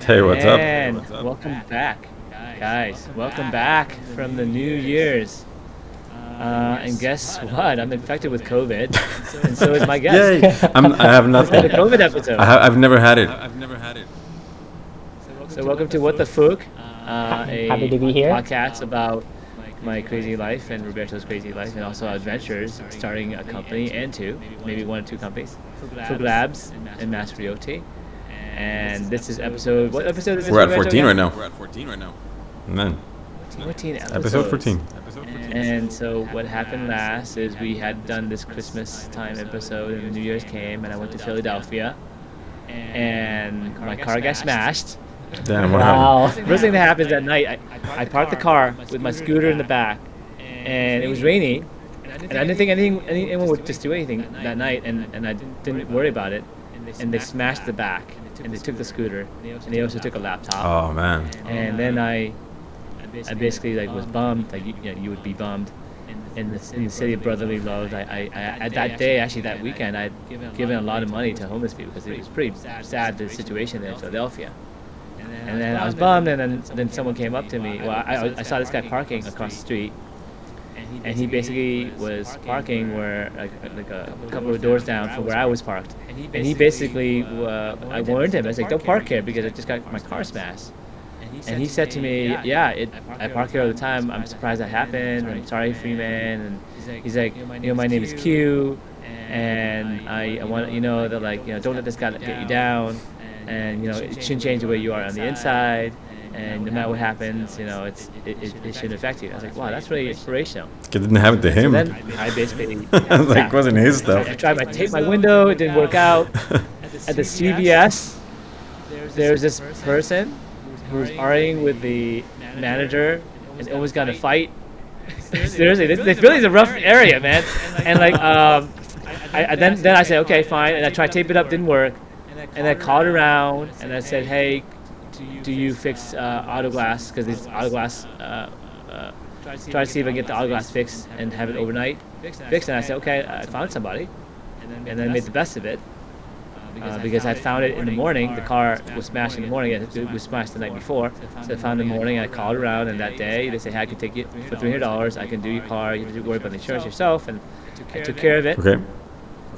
Hey, what's up? And welcome back, guys. Welcome back from the New Year's. And guess what? I'm infected with COVID, and so is my guest. Yay! I have It's the nothing. COVID episode. I've never had it. So welcome to What the Phuc, Happy to be here. podcast about my crazy life and Roberto's crazy life, and also our adventures starting a company and maybe one or two companies, Phuc Labs and Mass Realty. And this is episode. What episode is this? We're at Roberto, 14 again? right now. Man, 14 episodes. episode 14. And so what happened last is we had done this Christmas time episode, and the New Year's came, and I went to Philadelphia, and my car got smashed. Damn, what happened? Wow. First thing that happens that night, I parked the car with my scooter in the back, and it was raining, and I didn't think anyone would just do anything that night, and I didn't worry about it, and they smashed the back, and they took the scooter, and they also took a laptop. Oh man. And then I basically was bummed, you would be bummed. In the city of brotherly love, I at that day, actually that weekend, I'd given a lot of money to homeless people because it was pretty sad, the situation there in Philadelphia. And then I was bummed, and then someone came up to me. Well, I saw this guy parking across the street, and he basically was parking where like a couple of doors down from where I was parked. And he basically, I warned him. I was like, "Don't park here because I just got my car smashed." And he said to me, "Yeah, I park here all the time. I'm surprised that happened. I'm sorry, Freeman." And he's like, "My name is Q, and I want you know that don't let this guy get you down, and it shouldn't change the way you are on the inside, and no matter what happens, it shouldn't affect you." I was like, "Wow, that's really inspirational." It didn't happen to him. So then I basically Like, it wasn't his stuff. I tried to tape my window. It didn't work out. At the CVS, there was this person who was arguing with the manager and almost got in a fight. Seriously, this really is a rough area, man. And then I said, okay, fine. And I tried to tape it up, didn't work. And I called around and I said, hey, do you fix auto glass? Because these auto glass, try to see if I can get the auto glass fixed and have it overnight fixed. And I said, okay, I found somebody. And then I made the best of it. Because I found it in the morning. The car was smashed in the morning. It was smashed the night before. So I found it in the morning. I called around, and that day they said, "Hey, I can take it for $300. I can do your car. You have to worry about the insurance yourself." And I took care of it. Okay.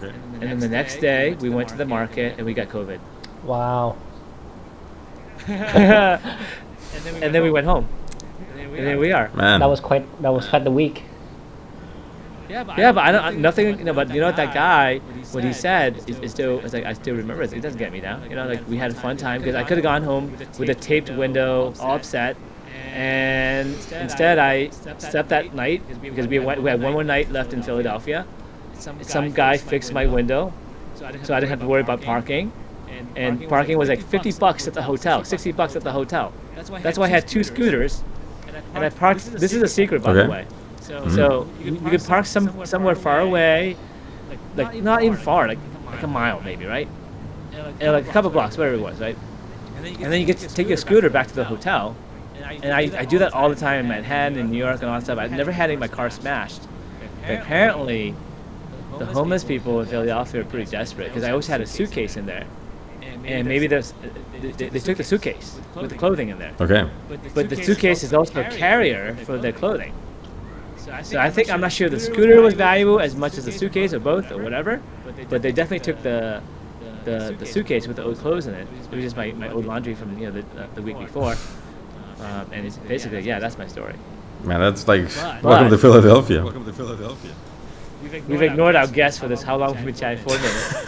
And then the next day we went to the market and we got COVID. Wow. And then we went home. And here we are. Man. That was quite the week. Yeah, but I don't nothing. But that guy, what he said is still. It's like I still remember it. It doesn't get me down. We had a fun time because I could have gone home with a taped window, all upset, and instead I slept that night because we had one more night left in Philadelphia. Some guy fixed my window, so I didn't have to worry about parking. And parking was like $50 at the hotel, $60 at the hotel. That's why I had two scooters, and I parked. This is a secret, by the way. So you could park somewhere far away, like not even far, like a mile maybe, right? And like a couple blocks, whatever it was, right? And then you get to take your scooter back to the hotel. And I do that all the time in Manhattan and New York and all that stuff. I've never had any of my car smashed. But apparently, the homeless people in Philadelphia are pretty desperate because I always had a suitcase in there. And maybe they took the suitcase with the clothing in there. Okay. But the suitcase is also a carrier for their clothing. So I'm not sure the scooter was valuable as much as the suitcase or both or whatever, but they definitely took the suitcase with the old clothes in it. It was just my old laundry from the week before, and it's basically that's my story. Man, that's like welcome to Philadelphia. We've ignored our guests for this. How long have we been chatting? 4 minutes.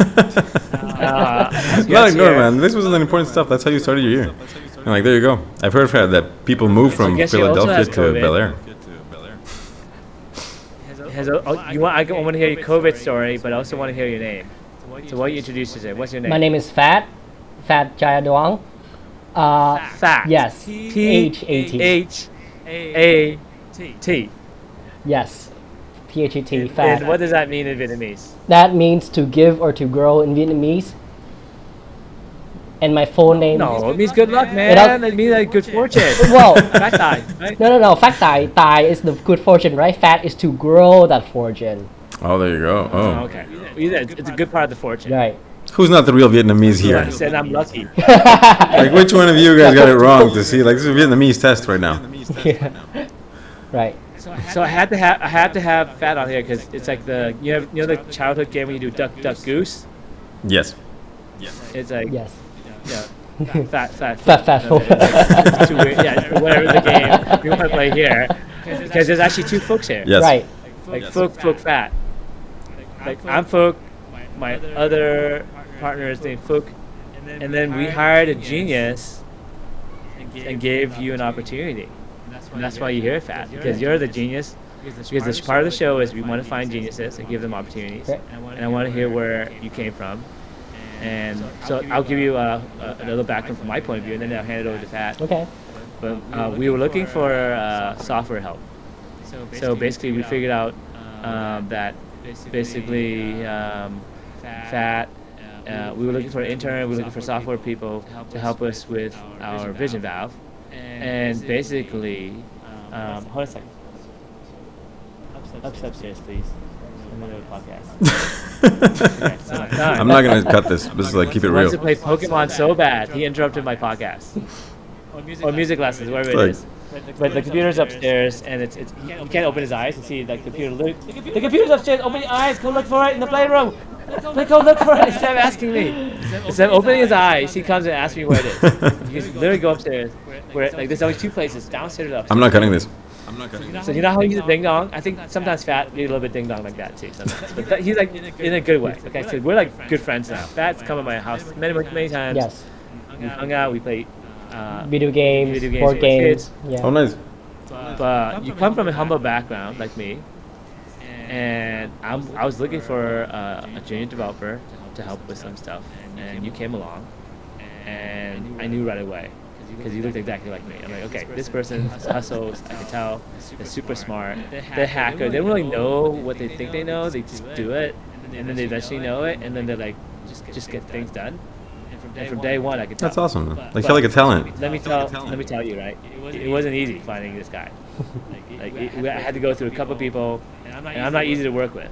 Not ignore, man. This was an important stuff. That's how you started your year. And like, there you go. I've heard that people move from guess he also Philadelphia has to COVID. Bel Air. I want to hear your COVID story, but I also want to hear your name. So what you introduce yourself? What's your name? My name is Phat Jayaduang. Phat. Yes. Phat. Yes. Phat. And Phat. what does that mean in Vietnamese? That means to give or to grow in Vietnamese. And my full name. No, it means good luck, man. It means like good fortune. Well, Fat Thai, right? no. Fact Thai is the good fortune, right? Fat is to grow that fortune. Oh, there you go. Oh. Okay. It's a good part of the fortune. Right. Who's not the real Vietnamese So I here? said I'm lucky. Like, which one of you guys got it wrong to see? Like, this is a Vietnamese test right now. Yeah. Right. So I had to have Phat on here because it's like you know the childhood game when you do duck duck goose. Yes. It's like Yes. yeah, Phat. Fat folk. It's too weird. Yeah, whatever the game you want to play here, because there's actually two Phucs here. Yes. Right. Like Phuc, Phat. Like I'm Phuc, my other partner is named Phuc, and then we hired a genius and gave you an opportunity. And that's why you hear Phat, because you're the genius. Because this part of the show is we want to find geniuses and give them opportunities, Okay. and I want to hear where you came from. And so I'll give you a little background from my point of view, and then I'll hand it over to Phat. Okay. But we were looking for software help. So basically, we figured out that basically Phat. We were looking for an intern. We were looking for software people to help us with our vision valve. And basically, hold on a second. Upstairs, please. I'm in the podcast. Okay, so I'm done. I'm not gonna cut this. This is like keep it He wants to real. play Pokemon so bad, he interrupted my podcast. Or music lessons, whatever it Like- is. But the computer's upstairs, and he can't open his eyes and see the computer. The computer's upstairs. Open your eyes. Go look for it in the playroom. Go look for it instead of asking me. Instead of opening his eyes, he comes and asks me where it is. You can literally go upstairs. Where like there's only two places, downstairs or upstairs. I'm not cutting this. So you know how he's a ding dong? I think sometimes Phat be a little bit ding dong like that too. Sometimes. But he's like in a good way. Okay, so we're like good friends now. Phat's come to my house many times. Yes. We hung out. We played Video games, Video games board with games. kids. Yeah. Oh, nice. But you come from a humble background like me, and I was looking for a junior developer to help with some stuff, and you came along, and I knew right away because you looked exactly like me. I'm like, okay, this person hustles. I can tell. They're super smart. They're hacker. They don't really know what they think they know. They just do it, and then they eventually know it, and then they're like, just get things done. And from day one, I could tell. That's awesome. Man. Like, you're like a talent. Let me tell you, right? It wasn't easy finding this guy. I had to go through a couple people, and I'm not easy to work with.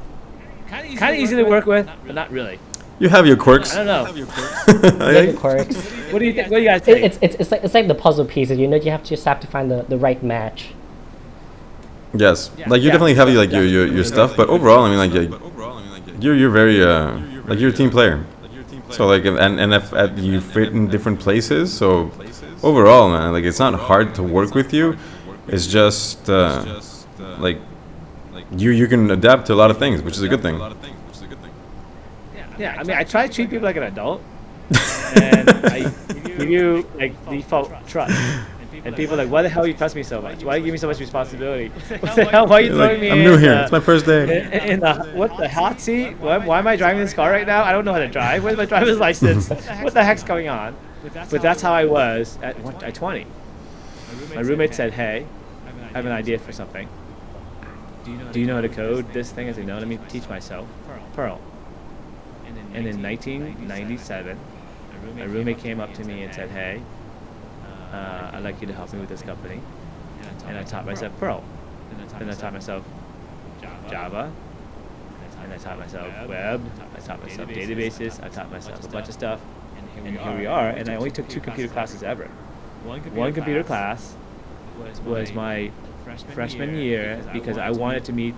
Kind of easy to work with, but not really. You have your quirks. I don't know. Yeah, the quirks. What do you think? What do you guys think? It's like the puzzle pieces. You know, you just have to find the right match. Yes. Like, you definitely have like your stuff, but overall, I mean, like, you're very like you're a team player. So like, and if you fit in different places, so overall, man, like it's not hard to work with you. It's just like you can adapt to a lot of things, which is a good thing. Yeah, I mean, I try to treat people like an adult, and I give you like default trust. And people are like, why the hell you trust me so much? Why do you give me so much responsibility? What the hell? Why are you throwing me I'm in? new here. It's my first day. In the what the hot seat? Why am I driving this car right now? I don't know how to drive. Where's my driver's license? What the heck's going on? But that's how I was at 20. My roommate said, "Hey, I have an idea for something. Do you know how to code this thing?" I said, "No, let me teach myself." Perl. And in 1997, my roommate came up to me and said, "Hey, I'd like you to help me with this company." And I taught myself Perl. And I taught myself Java. And I taught myself web. I taught myself databases. I taught myself a bunch of stuff. And here we are. And I only took 2 computer classes ever. One computer class was my freshman year because I wanted to meet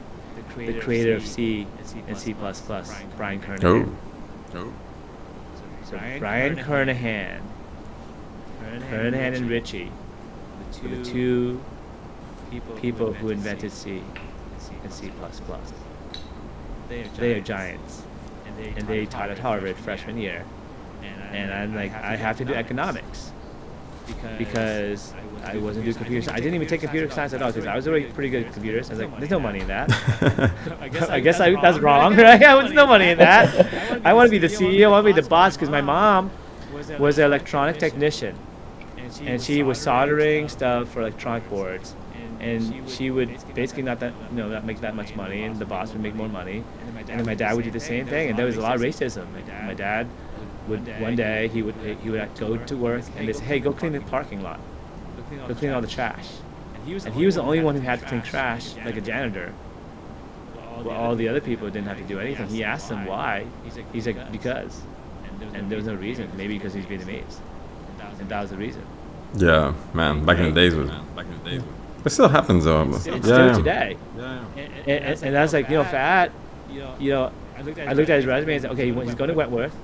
the creator of C and C++, Brian Kernighan. So Brian Kernighan and Richie were the two people who invented C and C++. They are giants, and they taught at Harvard freshman year. And I'm like, I have to do economics because I wasn't doing computer science. I didn't even take computer science at all because I was already pretty good at computers. I was like, there's no money in that. I guess that's wrong, right? There's no money in that. I want to be the CEO. I want to be the boss because my mom was an electronic technician. And she was soldering stuff for electronic boards, and she would basically not make that much money, and the boss would make more money, and then my dad would do the same thing, and there was a lot of racism. My dad would one day he would go to work and they say, "Hey, go clean the parking lot, go clean all the trash," and he was the only one who had to clean trash like a janitor. Well, all the other people didn't have to do anything. He asked them why. He's like, because. and there was no reason. Maybe because he's Vietnamese, and that was the reason. Yeah, man. Back in the days was. It still happens though. It's Yeah, still yeah. today. And that's like, Phat, I looked at his resume and said, okay, he's going to Wentworth.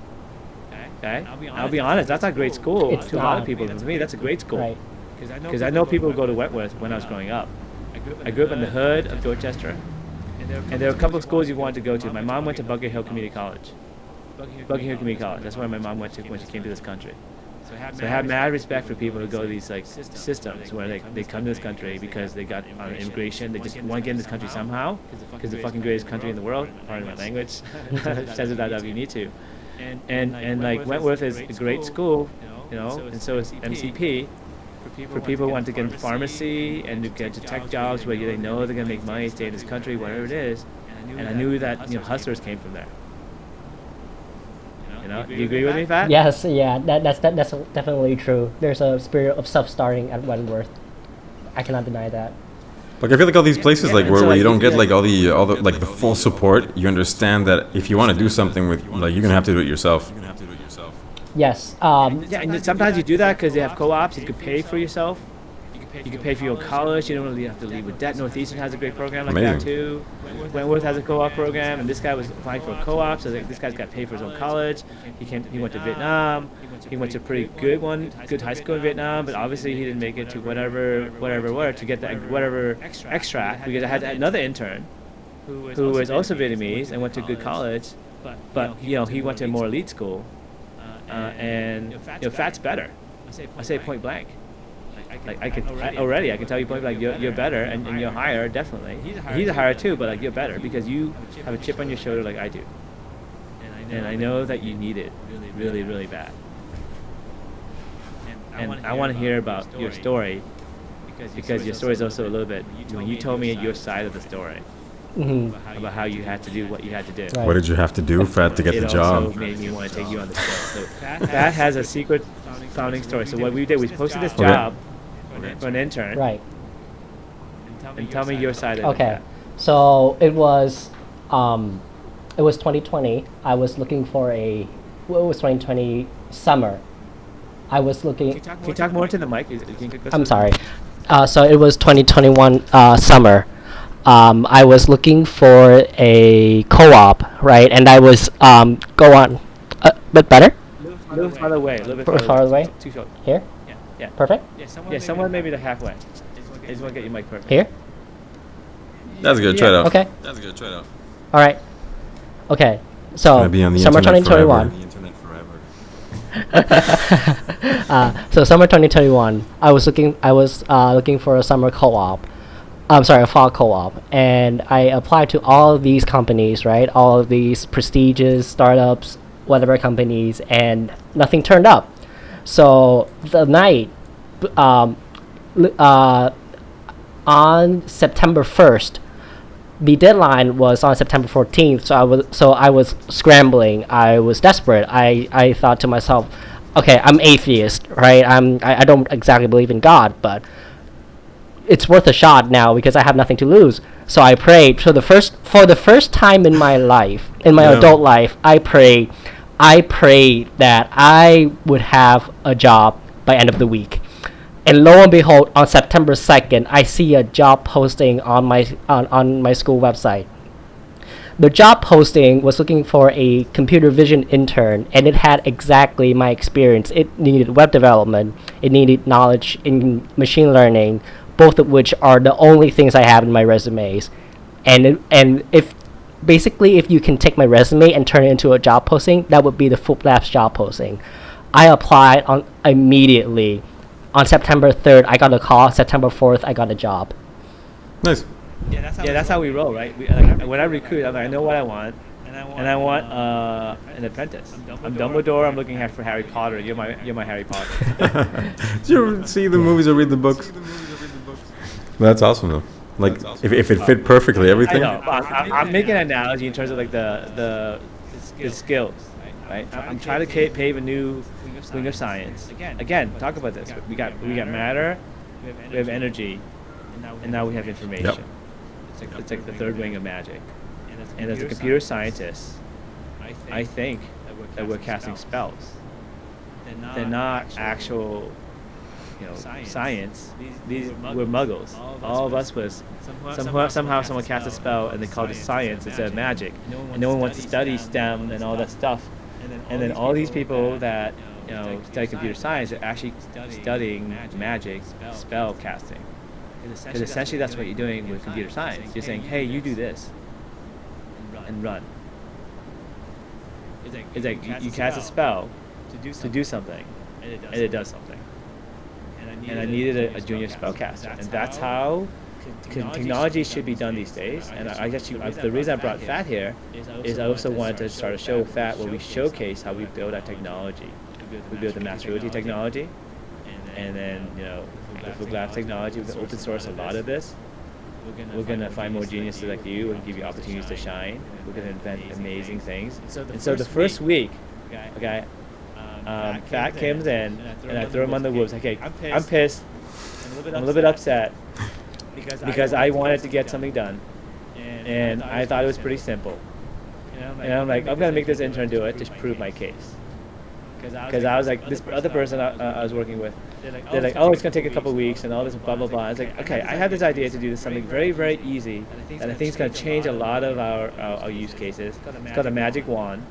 Okay, I'll be honest, that's not a great school It's to a lot of not. people. To me, that's a great school. Right. Because I know people who go to Wentworth when I was growing up. I grew up in the hood of Dorchester, and there were a couple of schools you wanted to go to. My mom went to Bunker Hill Community College. Bunker Hill Community College. That's where my mom went to when she came to this country. So I have mad respect for people who go to these like systems where they come to this country because they got on immigration. They just want to get in this country somehow because the fucking greatest country in the world. Pardon my language. Says it out if you need to. And like Wentworth is a great school, and so is MCP. For people who want to get into pharmacy and to get into tech jobs where they know they're gonna make money, stay in this country, whatever it is. And I knew that hustlers came from there. Do you agree with me, Phat? Yes, yeah, that's definitely true. There's a spirit of self-starting at Wentworth. I cannot deny that. Like I feel like all these places Yeah, like and where, so, where like, you don't you- get like all the like the full support. You understand that if you want to do something with like you're gonna have to do it yourself. Yes. Yeah, and sometimes you do that because they have co-ops. You can pay for yourself. You can pay for your own college. You don't really have to leave with debt. Northeastern has a great program like that Amazing. too. Wentworth has a co-op program, and this guy was applying for a co-op, so this guy's got to pay for his own college. He went to Vietnam. He went to a pretty good high school in Vietnam, but obviously he didn't make it to whatever to get that whatever extract because I had another intern who was also Vietnamese and went to a good college, but he went to a more elite school, and Phat's better. I say point blank. Like I can tell you point blank, you're better and you're higher definitely. He's a higher too, but like you're better because you have a chip on your shoulder like I do, and I know that you need it really, really bad. And I want to hear about your story because your story is also a little bit when you told me your side of the story about how you had to do what you had to do. Right. What did you have to do, Phat, to get the It job? also made me want to take you on the show. So Phat has a secret founding story. So what we did, we posted this Okay. job for an intern. Right. And tell me your side of Okay. that. So it was 2020. I was looking for it was 2020 summer. I was looking. Can you talk more to the mic? I'm sorry. So it was 2021 summer. I was looking for a co-op, right? And I was go on a bit better. A little farther away. A little bit Farther away? Too short. Here, Yeah. perfect. Yeah, somewhere maybe the halfway. I just want to get your mic perfect. Here, That's a good trade-off. okay. That's a good trade-off. All right. Okay. So Gonna be on the summer internet 2021. forever. The internet forever. So summer 2021, I was looking for a summer co-op. I'm sorry, a fall co-op, and I applied to all of these companies, right? All of these prestigious startups, whatever companies, and nothing turned up. So the night, on September 1st, the deadline was on September 14th, so I was scrambling. I was desperate. I thought to myself, okay, I'm atheist, right? I don't exactly believe in God, but it's worth a shot now because I have nothing to lose. So I prayed. So for the first time in my life, in my adult life, I prayed that I would have a job by end of the week. And lo and behold, on September 2nd, I see a job posting on my school website. The job posting was looking for a computer vision intern, and it had exactly my experience. It needed web development. It needed knowledge in machine learning, both of which are the only things I have in my resumes. And if you can take my resume and turn it into a job posting, that would be the Phuc Labs job posting. I applied immediately. On September 3rd, I got a call. September 4th, I got a job. Nice. Yeah, that's how we roll, right? When I recruit, I know what I want, and I want an apprentice. I'm Dumbledore. I'm looking for Harry Potter. You're my Harry Potter. Did you ever see the movies or read the books? That's awesome though. Like if it fit perfectly, I everything. know. I'm making an analogy in terms of like the skills, right? I'm trying to pave a new wing of science. Again, talk about this. We got matter, we have energy, and now we have information. Yep. It's like the third wing of magic. And as a computer scientist, I think that we're casting spells. They're not actual, science. These were muggles. All of us was somehow someone cast a spell and they called it science instead of magic. And no one wants to study STEM and all that stuff. And then all these people that study computer science are actually studying magic, spell casting. Because essentially that's what you're doing with computer science. You're saying, hey, you do this and run. It's like you cast a spell to do something, and it does something. And I needed a junior spellcaster, and that's how technology should be done these days. And I guess the reason I brought Phat here is I also wanted to start a show with Phat where we showcase how we build our technology. We build the mass reality technology, and then the Phuc Lab technology. We can open source a lot of this. We're gonna find more geniuses like you and give you opportunities to shine. We're gonna invent amazing things. And so the first week, okay, Phat comes in and I throw him on the wolves. Okay, I'm pissed. I'm a little bit upset because I wanted to get something done, and I thought it was pretty simple. And I'm like, I'm gonna make this intern do it to prove my case. Because I was like, this other person I was working with, they're like, oh, it's going to take a couple of weeks and all this blah, blah, blah. I was like, okay, I have this idea to do this something very, very easy, and I think it's going to change a lot of our use cases. It's called a magic wand.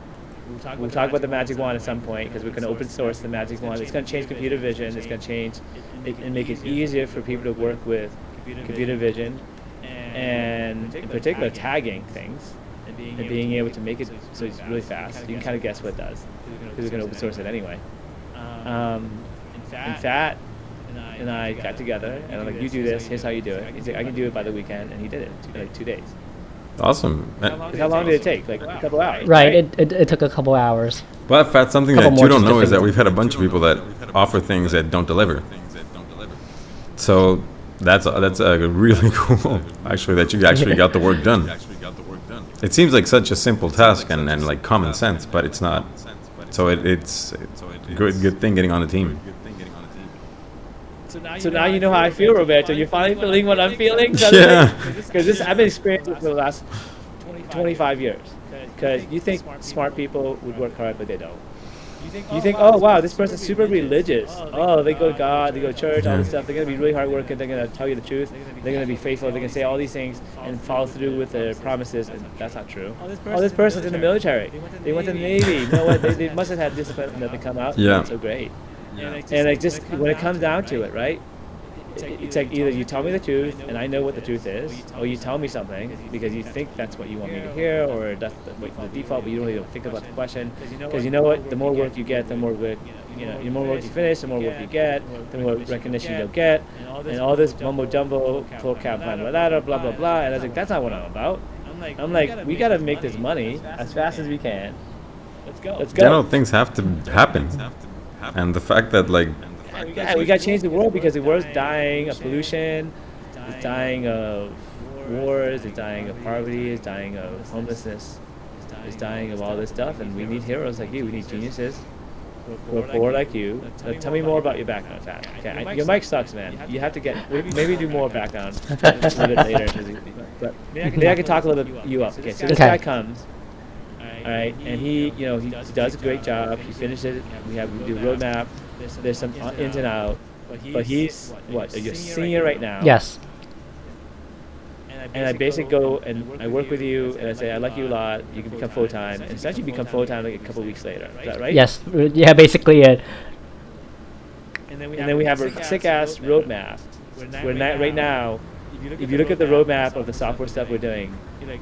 We'll talk about the magic wand at some point because we're going to open source the magic wand. It's going to change computer vision. It's going to change and make it easier for people to work with computer vision, and in particular tagging things. And being able to make it so it's really fast. You can kind of guess what it does, because we're going to open source it anyway. And Phat and I got together, and I'm like, you do this, here's how you do it. He's like, I can do it by the weekend, and he did it in like 2 days. Awesome. How long did it take? Like a couple hours. Right, it took a couple hours. But Phat, something that you don't know is that we've had a bunch of people that offer things that don't deliver. So that's really cool, actually, that you actually got the work done. It seems like such a simple task and like common sense, but it's not. So it's good thing getting on the team. So now you know how I feel, Roberto. You're finally feeling what I'm feeling? Yeah. Because I've been experiencing it for the last 25 years. Because you think smart people would work hard, but they don't. You think, oh wow, this person's super religious. Oh, they go to God, they go to church, all this stuff. They're gonna be really hardworking. They're gonna tell you the truth. They're gonna be faithful. They're gonna say all these things and follow through with their promises. And that's not true. Oh, this person's in the military. They went to the Navy. You know what? They must have had discipline that they come out. Yeah. That's so great. And like just when it comes down to it, right? It's like either you tell me the truth and I know what the truth is, or you tell me something because you think that's what you want me to hear, or that's the default, but you don't really think about the question. Because you know what, the more work you get, the more good, the more work you finish, the more work you get, the more recognition you'll get, and all this mumbo jumbo, full cap, blah blah blah. And I was like, that's not what I'm about. I'm like, we gotta make this money as fast as we can. Let's go. Things have to happen, and the fact that like. Yeah, we got to change the world because the world's dying of pollution, it's dying of wars, it's dying of poverty, it's dying of homelessness, it's dying of all this stuff, and we need heroes like you. We need geniuses who are poor like you. Tell me more about your background, Phat. Okay, your mic sucks, man. You have to maybe do more background a little bit later. But maybe I can talk a little bit you up. Okay, so this guy comes. All right, and he does a great job. He finishes it. We do a roadmap. There's some ins and out, but he's what? You're a senior right now. Yes. And I basically go and I work with you, and I say I like you a lot. You can become full time, and essentially become full time like a couple weeks later. Is that right? Yes. Yeah. Basically it. And then we have a sick ass roadmap. Right now, if you look at the roadmap of the software stuff we're doing,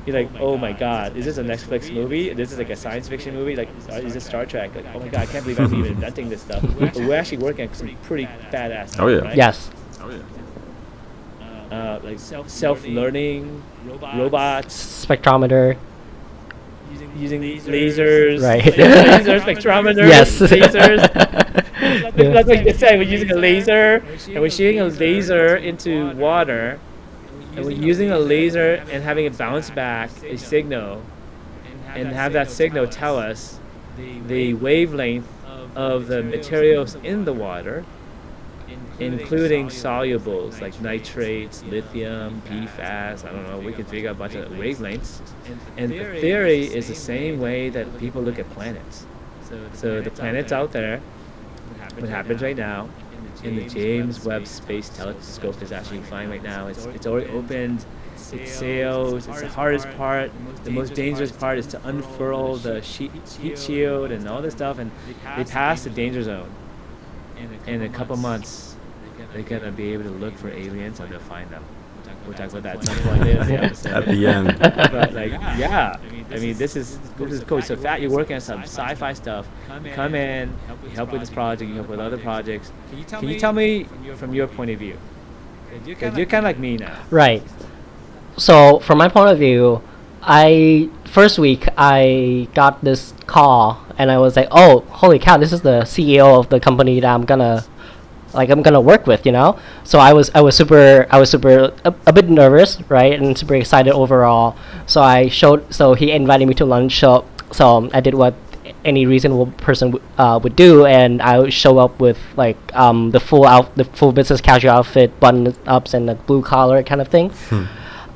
you're like, oh my god, is this a Netflix movie? This is like a science fiction movie? Like, is this Star Trek? Like, oh my god, I can't believe I'm even inventing this stuff. But we're actually working on some pretty badass stuff. Oh yeah. Right? Yes. Oh yeah. Like self-learning, robots, Spectrometer. using lasers, Right. laser spectrometers, Yes. lasers. That's what you said. We're using a laser, and we're shooting a laser into water, and we're using a laser and having it bounce back a signal, and have that signal tell us the wavelength of the materials in the water, including solubles like nitrates, lithium, PFAS, I don't know, we can figure out a bunch of wavelengths. And the theory is the same way that people look at planets. So the planet's out there. What happens right now in the James Webb Space Telescope is actually flying right now. It's already opened. It sails. It's the hardest part. The most dangerous part is to unfurl the heat shield and all this stuff. And they pass the danger zone. In a couple months, they're gonna be able to look for aliens and they'll find them. We'll talk about that at some point later in the episode. At the end. But like, yeah, I mean, this is cool. So Phat, you're working on some sci-fi stuff. You come in, you help with this project, you help with other projects. Can you tell me from your point of view? Because you're kind of like me now. Right. So from my point of view, first week I got this call and I was like, oh, holy cow, this is the CEO of the company that I'm gonna work with, you know. So I was super a bit nervous, right, and super excited overall. So he invited me to lunch. So I did what any reasonable person would do, and I would show up with like the full business casual outfit, button ups, and the blue collar kind of thing.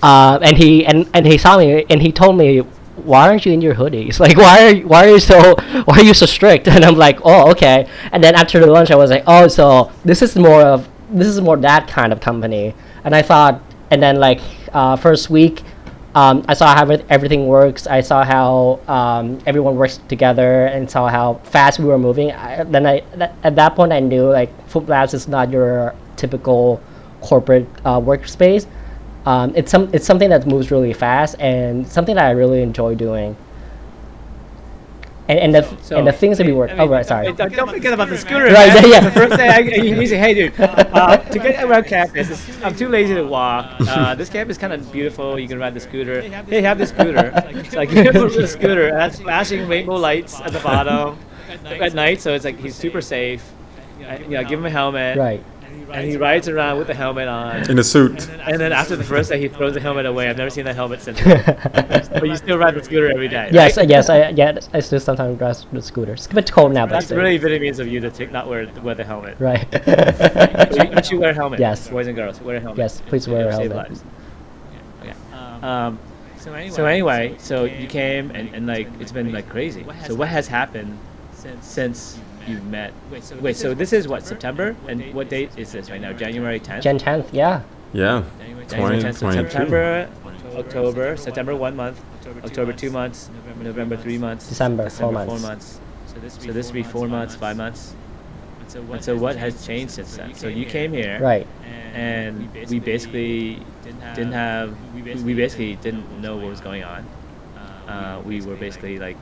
And he saw me and he told me, why aren't you in your hoodies? Like, why are you so strict? And I'm like, oh, okay. And then after the lunch, I was like, oh, so this is more that kind of company. And I thought, and then like first week, I saw how everything works. I saw how everyone works together and saw how fast we were moving. At that point, I knew like Phuc Labs is not your typical corporate workspace. It's something that moves really fast and something that I really enjoy doing. And the things that we work. Oh, right, sorry. Don't forget about the scooter. Right, Man. yeah. The first day you say, hey, dude, to get around campus, I'm too lazy to walk. This campus is kind of beautiful. You can ride the scooter. Hey, have the scooter. It's like you have the scooter. And that's flashing rainbow lights at the bottom at night. So it's like he's super safe. Give him a helmet. Right. And he rides around with the helmet on. In a suit. And then after the first day, he throws the helmet away. I've never seen that helmet since. But you still ride the scooter every day. Yes, right? yes, I still sometimes drive the scooter. It's a bit cold now, but That's still. really Vietnamese of you to not wear the helmet. Right. But you wear a helmet. Yes. Boys and girls, wear a helmet. Yes, please wear a Save helmet. lives. Okay. So anyway, so you came and like it's been like crazy. So what has happened since you met? Wait, so this is what, September? And what date is this right now? January 10th? Jan 10th, yeah. Yeah. January 10th, so 2022. September, October, September 1 month, October 2 months, November 3 months, December 4 4 months. months. So this would be 4 months, 5 months. And so what has changed since then? So you came here, Right. and we basically didn't know what was going on. We were basically like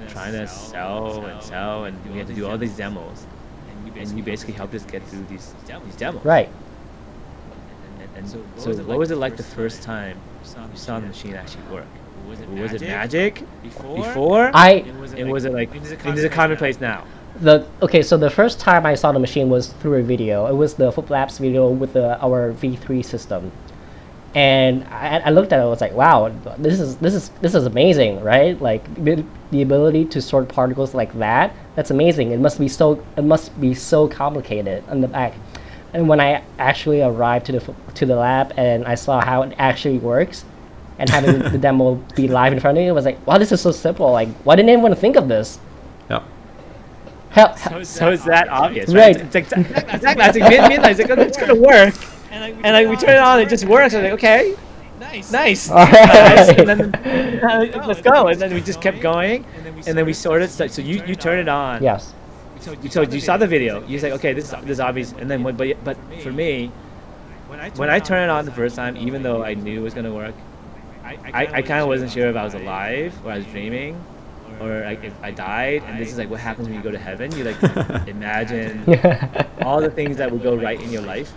trying to sell, and we had to do all these demos. And you basically helped us get through these demos. Right. And so what was it like the first time you saw the machine actually work? Was it magic before? And was it like, is it commonplace now? So the first time I saw the machine was through a video. It was the Phuc Labs video with our V3 system. And I looked at it. I was like, "Wow, this is amazing, right? Like the ability to sort particles like that. That's amazing. It must be so complicated on the back." And when I actually arrived to the lab and I saw how it actually works, and having the demo be live in front of me, I was like, "Wow, this is so simple. Like, why didn't anyone think of this?" Yeah. So it's that obvious, Right. right? It's exactly. It's like midnight. It's like, it's gonna work. And like we turn it on, it just works. I was like, okay, nice. All right. And then let's go. And then we just kept going, and then we sorted. So you turn it on. Yes. So you saw the video. You say, okay, this is obvious. And then but for me, when I turned it on the first time, even though I knew it was gonna work, I kind of wasn't sure if I was alive or I was dreaming, or like if I died. And this is like what happens when you go to heaven. You like imagine all the things that would go right in your life.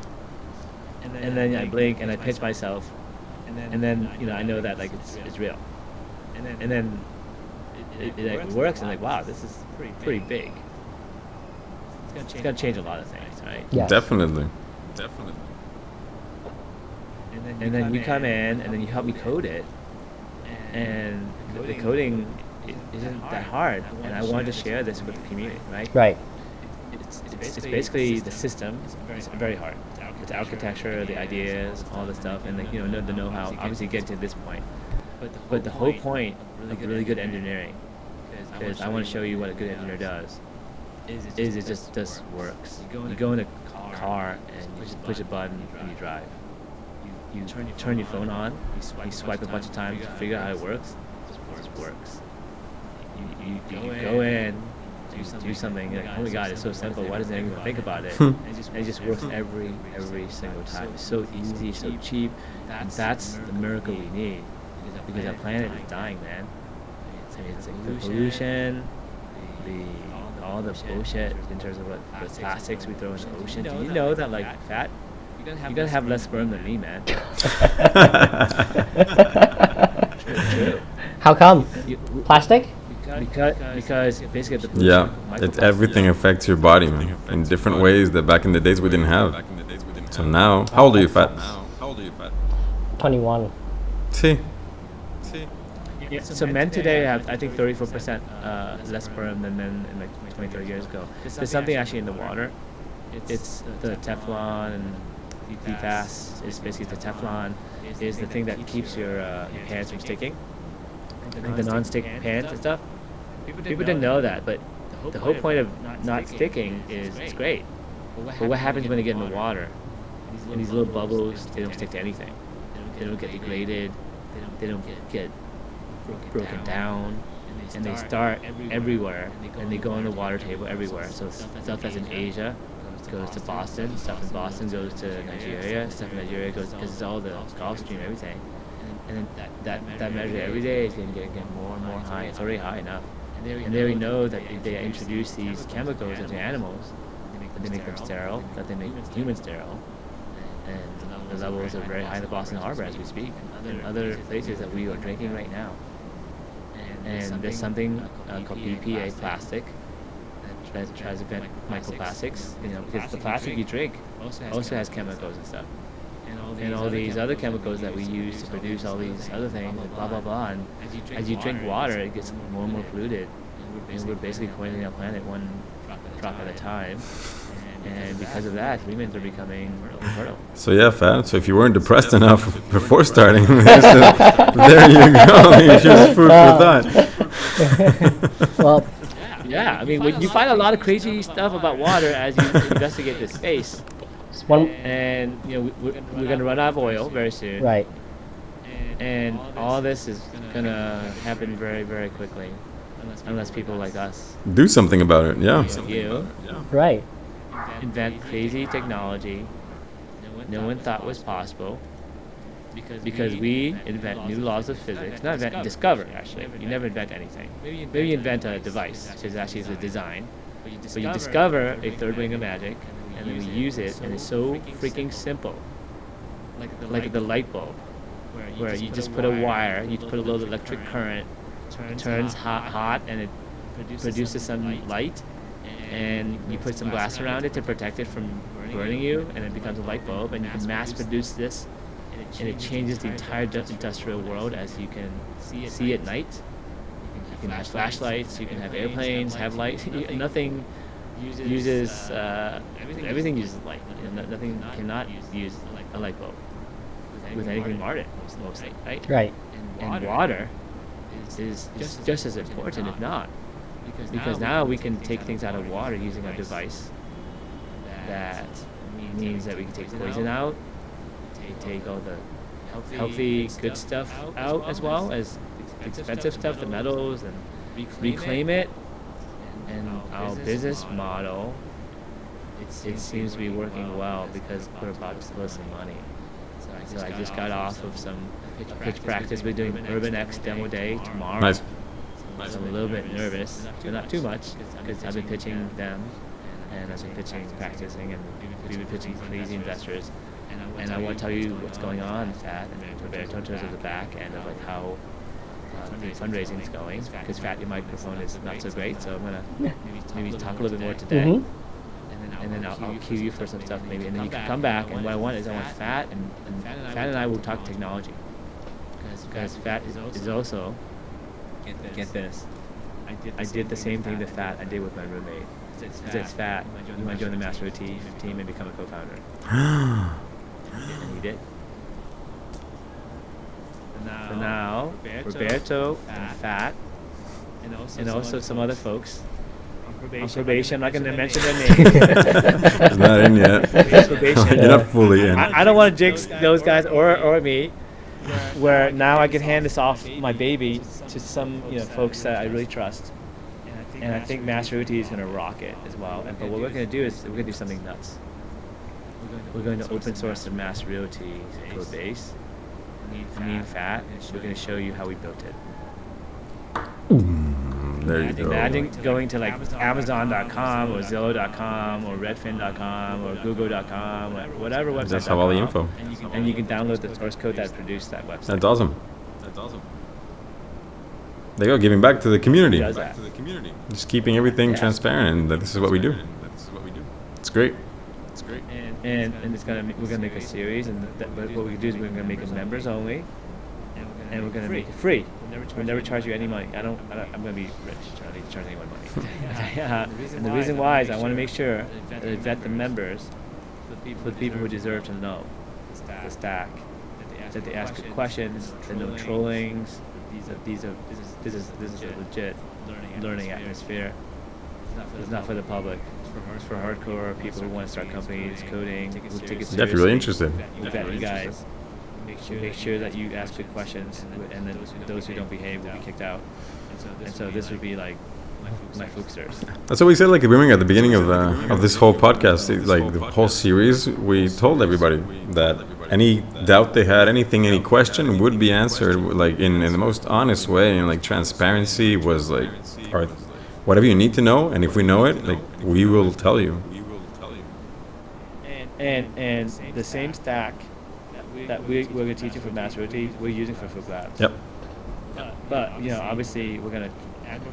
And then I blink and I pinch myself, and then I know that like it's real, and then it works, and like, wow, this is pretty big. It's gonna change a lot of things, right? Yes. Definitely. And then you come in and then you help me code it, and the coding isn't that hard, and I wanted to share this with the community, right? Right. It's basically the system. It's very hard. The architecture, the ideas, all the stuff, and like the know-how. Obviously, get to this point, but the whole point of really good engineering because I want to show you what a good engineer does. Is it just works. You go in a car and you just push a button and you drive. You turn your phone on, you swipe a bunch of times to figure out how it works. It just works. You go in, you do something, you're like, oh my god, it's so simple, why doesn't anyone think about it? And it just works every single time. It's so easy, so cheap, and that's the miracle we need, because our planet is dying, man. It's like the pollution, all the bullshit in terms of what the plastics we throw in the ocean. Do you know that, like, Phat, you're gonna have less sperm than me, man. True. How come? Plastic? Because basically the pollution, Yeah, everything affects your body, man, in different ways that back in the days we didn't have. So now, how old are you, Phat? 21. See? Yeah, so men today have, I think, 34% less sperm than men in like 20, 30 years ago. There's something actually in the water. It's the Teflon and PFAS is basically the Teflon is the thing that keeps your pants from sticking. Like the non-stick pants and stuff. People didn't know that, but the whole point of not sticking is it's great. But what happens when they get in the water? And these little bubbles, they don't stick to anything. They don't get degraded. They don't get broken down, and they start everywhere, and they go on the water table everywhere. So stuff that's in Asia goes to Boston, stuff in Boston goes to Nigeria, stuff in Nigeria goes, because it's all the Gulf Stream and everything. And then that measure every day is going to get more and more high. It's already high enough. And they already know that if they introduce these chemicals into animals, that they make them sterile, that they make humans sterile. And the levels are very high in the Boston Harbor as we speak, and other places that we are drinking right now. And there's something called BPA plastic that tries to prevent microplastics, because the plastic you drink also has chemicals and stuff. And all these other chemicals that we use to produce all these other things, and blah, blah, blah. And as you drink water, it gets more and more polluted. And we're basically poisoning our planet one drop at a time. And because of that, humans are becoming infertile. So yeah, Phat. So if you weren't depressed enough before starting this, there you go. It's just food for thought. Well, yeah, I mean, when you find a lot of crazy stuff about water as you investigate this space. And we're gonna run out of oil very soon. Right. And all this is gonna happen very, very quickly, unless people like us Do something about it. Yeah. you Right. invent crazy technology no one thought was possible, because we invent new laws of physics. Not invent, discover, actually. You never invent anything. Maybe you invent a device, which is actually the design. But you discover a third wing of magic, and then we use it, and it's so freaking simple. Like the light bulb, where you just put a wire, you put a little electric current, it turns hot, and it produces some light, and you put some glass around it to protect it from burning you, and it becomes a light bulb, and you can mass produce this, and it changes the entire industrial world as you can see at night. You can have flashlights, you can have airplanes, have light. Nothing uses, everything uses light. Nothing cannot use a light bulb with anything modern, mostly, right? Right. And water is just as important, if not. Because now we can take things out of water using a device that means that we can take poison out, take all the healthy, good stuff out, as well as expensive stuff, the metals, and reclaim it. And our business model, it seems to be working well, because we're about to close some money. So I just got off of some pitch practice. We're doing Urban X demo day tomorrow. Nice. So I'm a little bit nervous, but not too much, because I've been pitching them, and I've been pitching, practicing, and we've been pitching crazy investors. And I want to tell you what's going on, Phat, and Roberto in terms of the back end of like how the fundraising is going. Because Phat, your microphone is not so great, so I'm gonna maybe talk a little bit more today. Mm-hmm. And then I'll cue you for some stuff maybe, and then you can come back. And what I want is Phat and I will talk technology, because Phat is also, get this, I did the same thing that Phat I did with my roommate. It's Phat, you want to join the Master team and become a co-founder. And he did. So now Roberto and Phat and also some other folks on probation. I'm not going to mention their names. It's not in yet. Probation. You're not fully in. I don't want to jinx those guys or me, where now I can hand this off my baby to some folks that I really trust. And I think Masteruti is going to rock it as well. But what we're going to do is we're going to do something nuts. We're going to open source the Mass Realty code base. Me and Phat. We're going to show you how we built it. There you go. Imagine going to like Amazon.com or Zillow.com or Redfin.com or Google.com or whatever website. Just have all the info. And you can download the source code that produced that website. That's awesome. There you go, giving back to the community. Who does that? Just keeping everything transparent, and this is what we do. It's great. And we're gonna make a series, and what we do is we're gonna make it members only, and we're gonna make it free. We'll never charge you any money. I'm gonna be rich. I don't need to charge anyone money. And the reason why is I want to make sure that I vet the members for the people who deserve to know the stack, that they ask good questions, that no trollings. This is a legit learning atmosphere. It's not for the public. It's for hardcore people who want to start companies, coding. We'll take it seriously. Yeah, if you're really interested. We'll vet you guys. Make sure that you ask good questions, and then those who don't behave will be kicked out. And so this would be like my Phucsters. That's what we said, like at the beginning of this whole podcast, like the whole series. We told everybody that any doubt they had, any question would be answered like in the most honest way, and like transparency was like, or whatever you need to know, and if we know it, like we will tell you. And the same stack that we're going to teach you for Masteruti, we're using for Phuc Labs. Yep. But obviously we're going to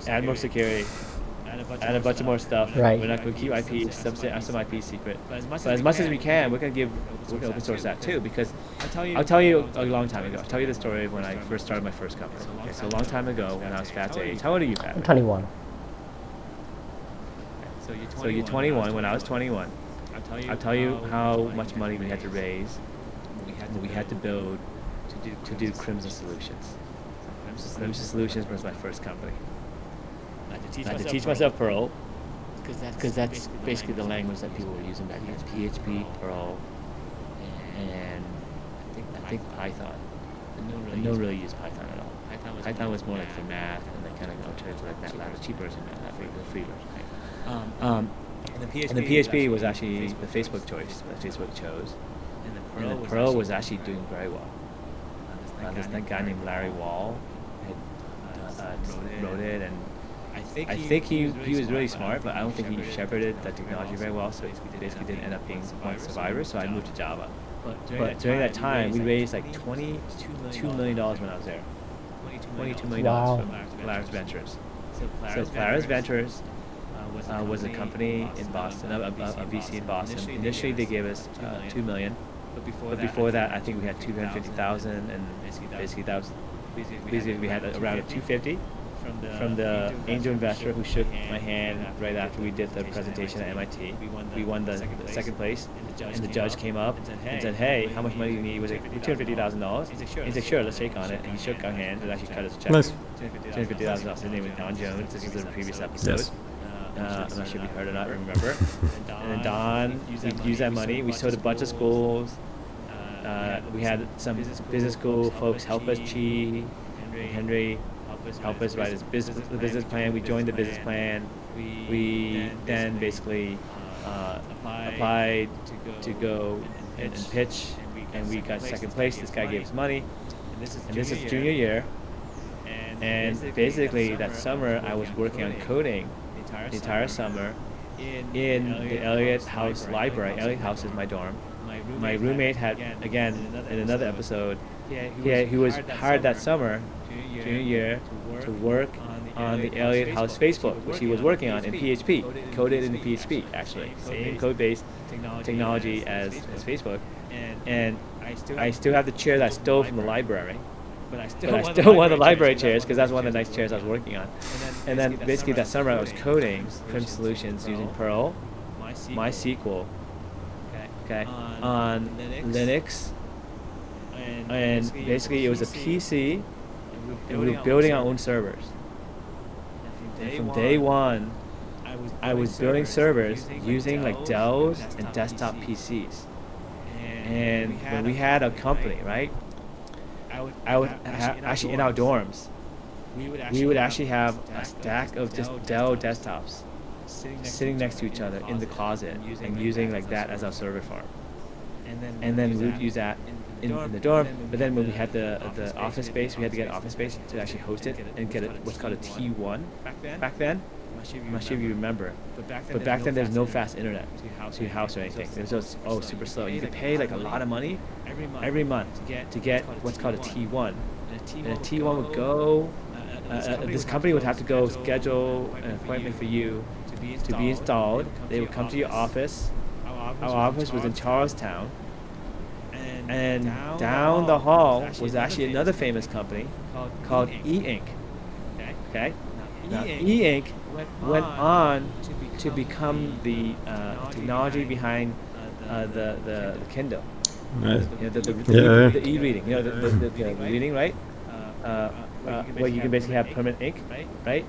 add more security, add a bunch of more stuff. Right. We're not going to keep IP, some IP secret. But as much as we can, we're going to open source that too, because I'll tell you a long time ago. I'll tell you the story of when I first started my first company. Okay, so a long time ago when I was Phat's age. How old are you, Phat? I'm 21. So you're 21. When I was 21, I'll tell you how much money we had to raise, what we had to build to do Crimson Solutions. Crimson Solutions was my first company. I had to teach myself Perl, because that's basically the language that people were using back then. PHP, Perl, and I think Python. But no one really used Python at all. Python was more like for math, and they kind of go to like that cheap version, not the free version. And the PHP was actually the Facebook choice that Facebook chose. And the Perl was actually doing very well. This guy named Larry Wall had wrote it, and I think he was really smart, but I don't think he shepherded that technology very well, so he basically didn't end up being one of the survivors, so I moved to Java. But during that time, we raised like $22 million when I was there. $22 million from Polaris Ventures. So Polaris Ventures was a company in Boston, a VC in Boston. Initially, they gave us $2 million, but before that, I think we had $250,000, and basically that was we had around $250 from the angel investor who shook my hand right after we did the presentation at MIT. We won the second place, and the judge came up and said, "Hey, how much money do you need?" Was it $250,000? He's like, "Sure, let's shake on it." And he shook our hand and actually cut us a check. Nice. $250,000. His name was Don Jones. This was in the previous episode. Yes. I'm not sure if you heard or not, remember. And then Don used that money. We sold a bunch of schools. We had some business school folks help us. Henry help us write the business plan. We joined the business plan. We then basically applied to go and pitch, and we got second place. This guy gave us money, and this is junior year. And basically that summer I was working on coding the entire summer in the Elliott House library. Elliott House is my dorm. My roommate had, again, in another episode, he was hired that summer, junior year, to work on the Elliott House Facebook, which he was working on in PHP, coded in PHP, actually. Same code-based technology as Facebook. And I still have the chair that I stole from the library. But I still won the library chairs, because that's one of the nice chairs I was working on. And then basically that summer I was coding Crimson Solutions using Perl, MySQL, on Linux, and basically it was a PC, and we were building our own servers. from day one, I was building servers using like Dells and desktop PCs. And when we had a company, right, I would actually in our dorms, we would actually have a stack of just Dell desktops sitting next to each other in the closet and using like that as our server farm. And then we would use that in the dorm. But then when we had the office space, we had to get an office space to actually host it and get what's called a T1 back then. I'm not sure if you remember, but back then there was no fast internet to your house or anything. It was just super slow. You could pay like a lot of money every month to get what's called a T1. And a T1 would go. This company would have to go schedule an appointment for you to be installed. They would come to your office. Our office was in Charlestown, and down the hall was actually another famous company called E-Ink. Okay. Now, E-Ink went on to become the technology behind the Kindle. Nice. You know, the e-reading. You know, the reading, right? Where you can basically have permanent ink, right?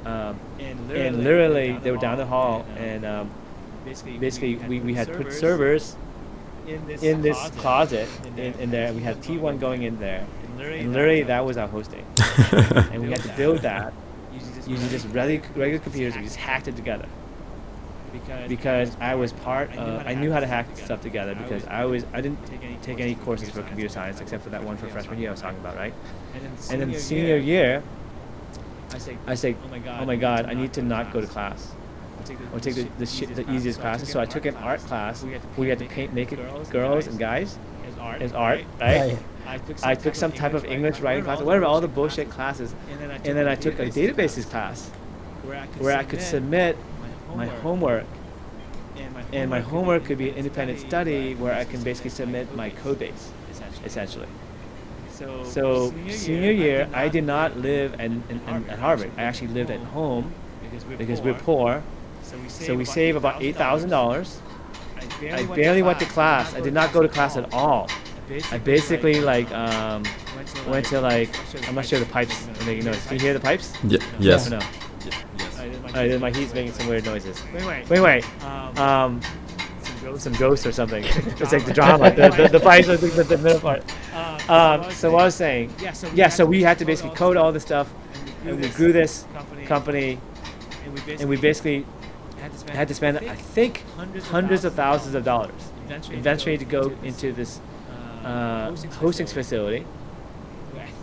And literally, they were down the hall, and basically we had put servers in this closet in there. We had T1 going in there, and literally that was our hosting. And we had to build that using just regular computers. We just hacked it together. Because I was I knew how to hack stuff together because I didn't take any courses for computer science except for that one for freshman year I was talking about, right? And then senior year, I say, oh my God, I need to not go to class. Or take the easiest classes. So I took an art class where we had to paint naked girls and guys as art, right? I took some type of English writing class, whatever, all the bullshit classes. And then I took a databases class where I could submit my homework. And my homework could be an independent study where I can basically submit my code base, essentially. So senior year, I did not live at Harvard. I actually lived at home because we're poor. So we save about $8,000. I barely went to class. I did not go to class at all. I basically went to I'm not sure the pipes are making noise. Can you hear the pipes? Yeah. Yes. Or no? My heat's making some weird noises. Wait. Some ghosts or something. It's like the drama. The pipes are the middle part. So what I was saying, so we had to basically code all this stuff, and we grew this company, and we basically had to spend, I think, hundreds of thousands of dollars eventually to go into this hosting facility,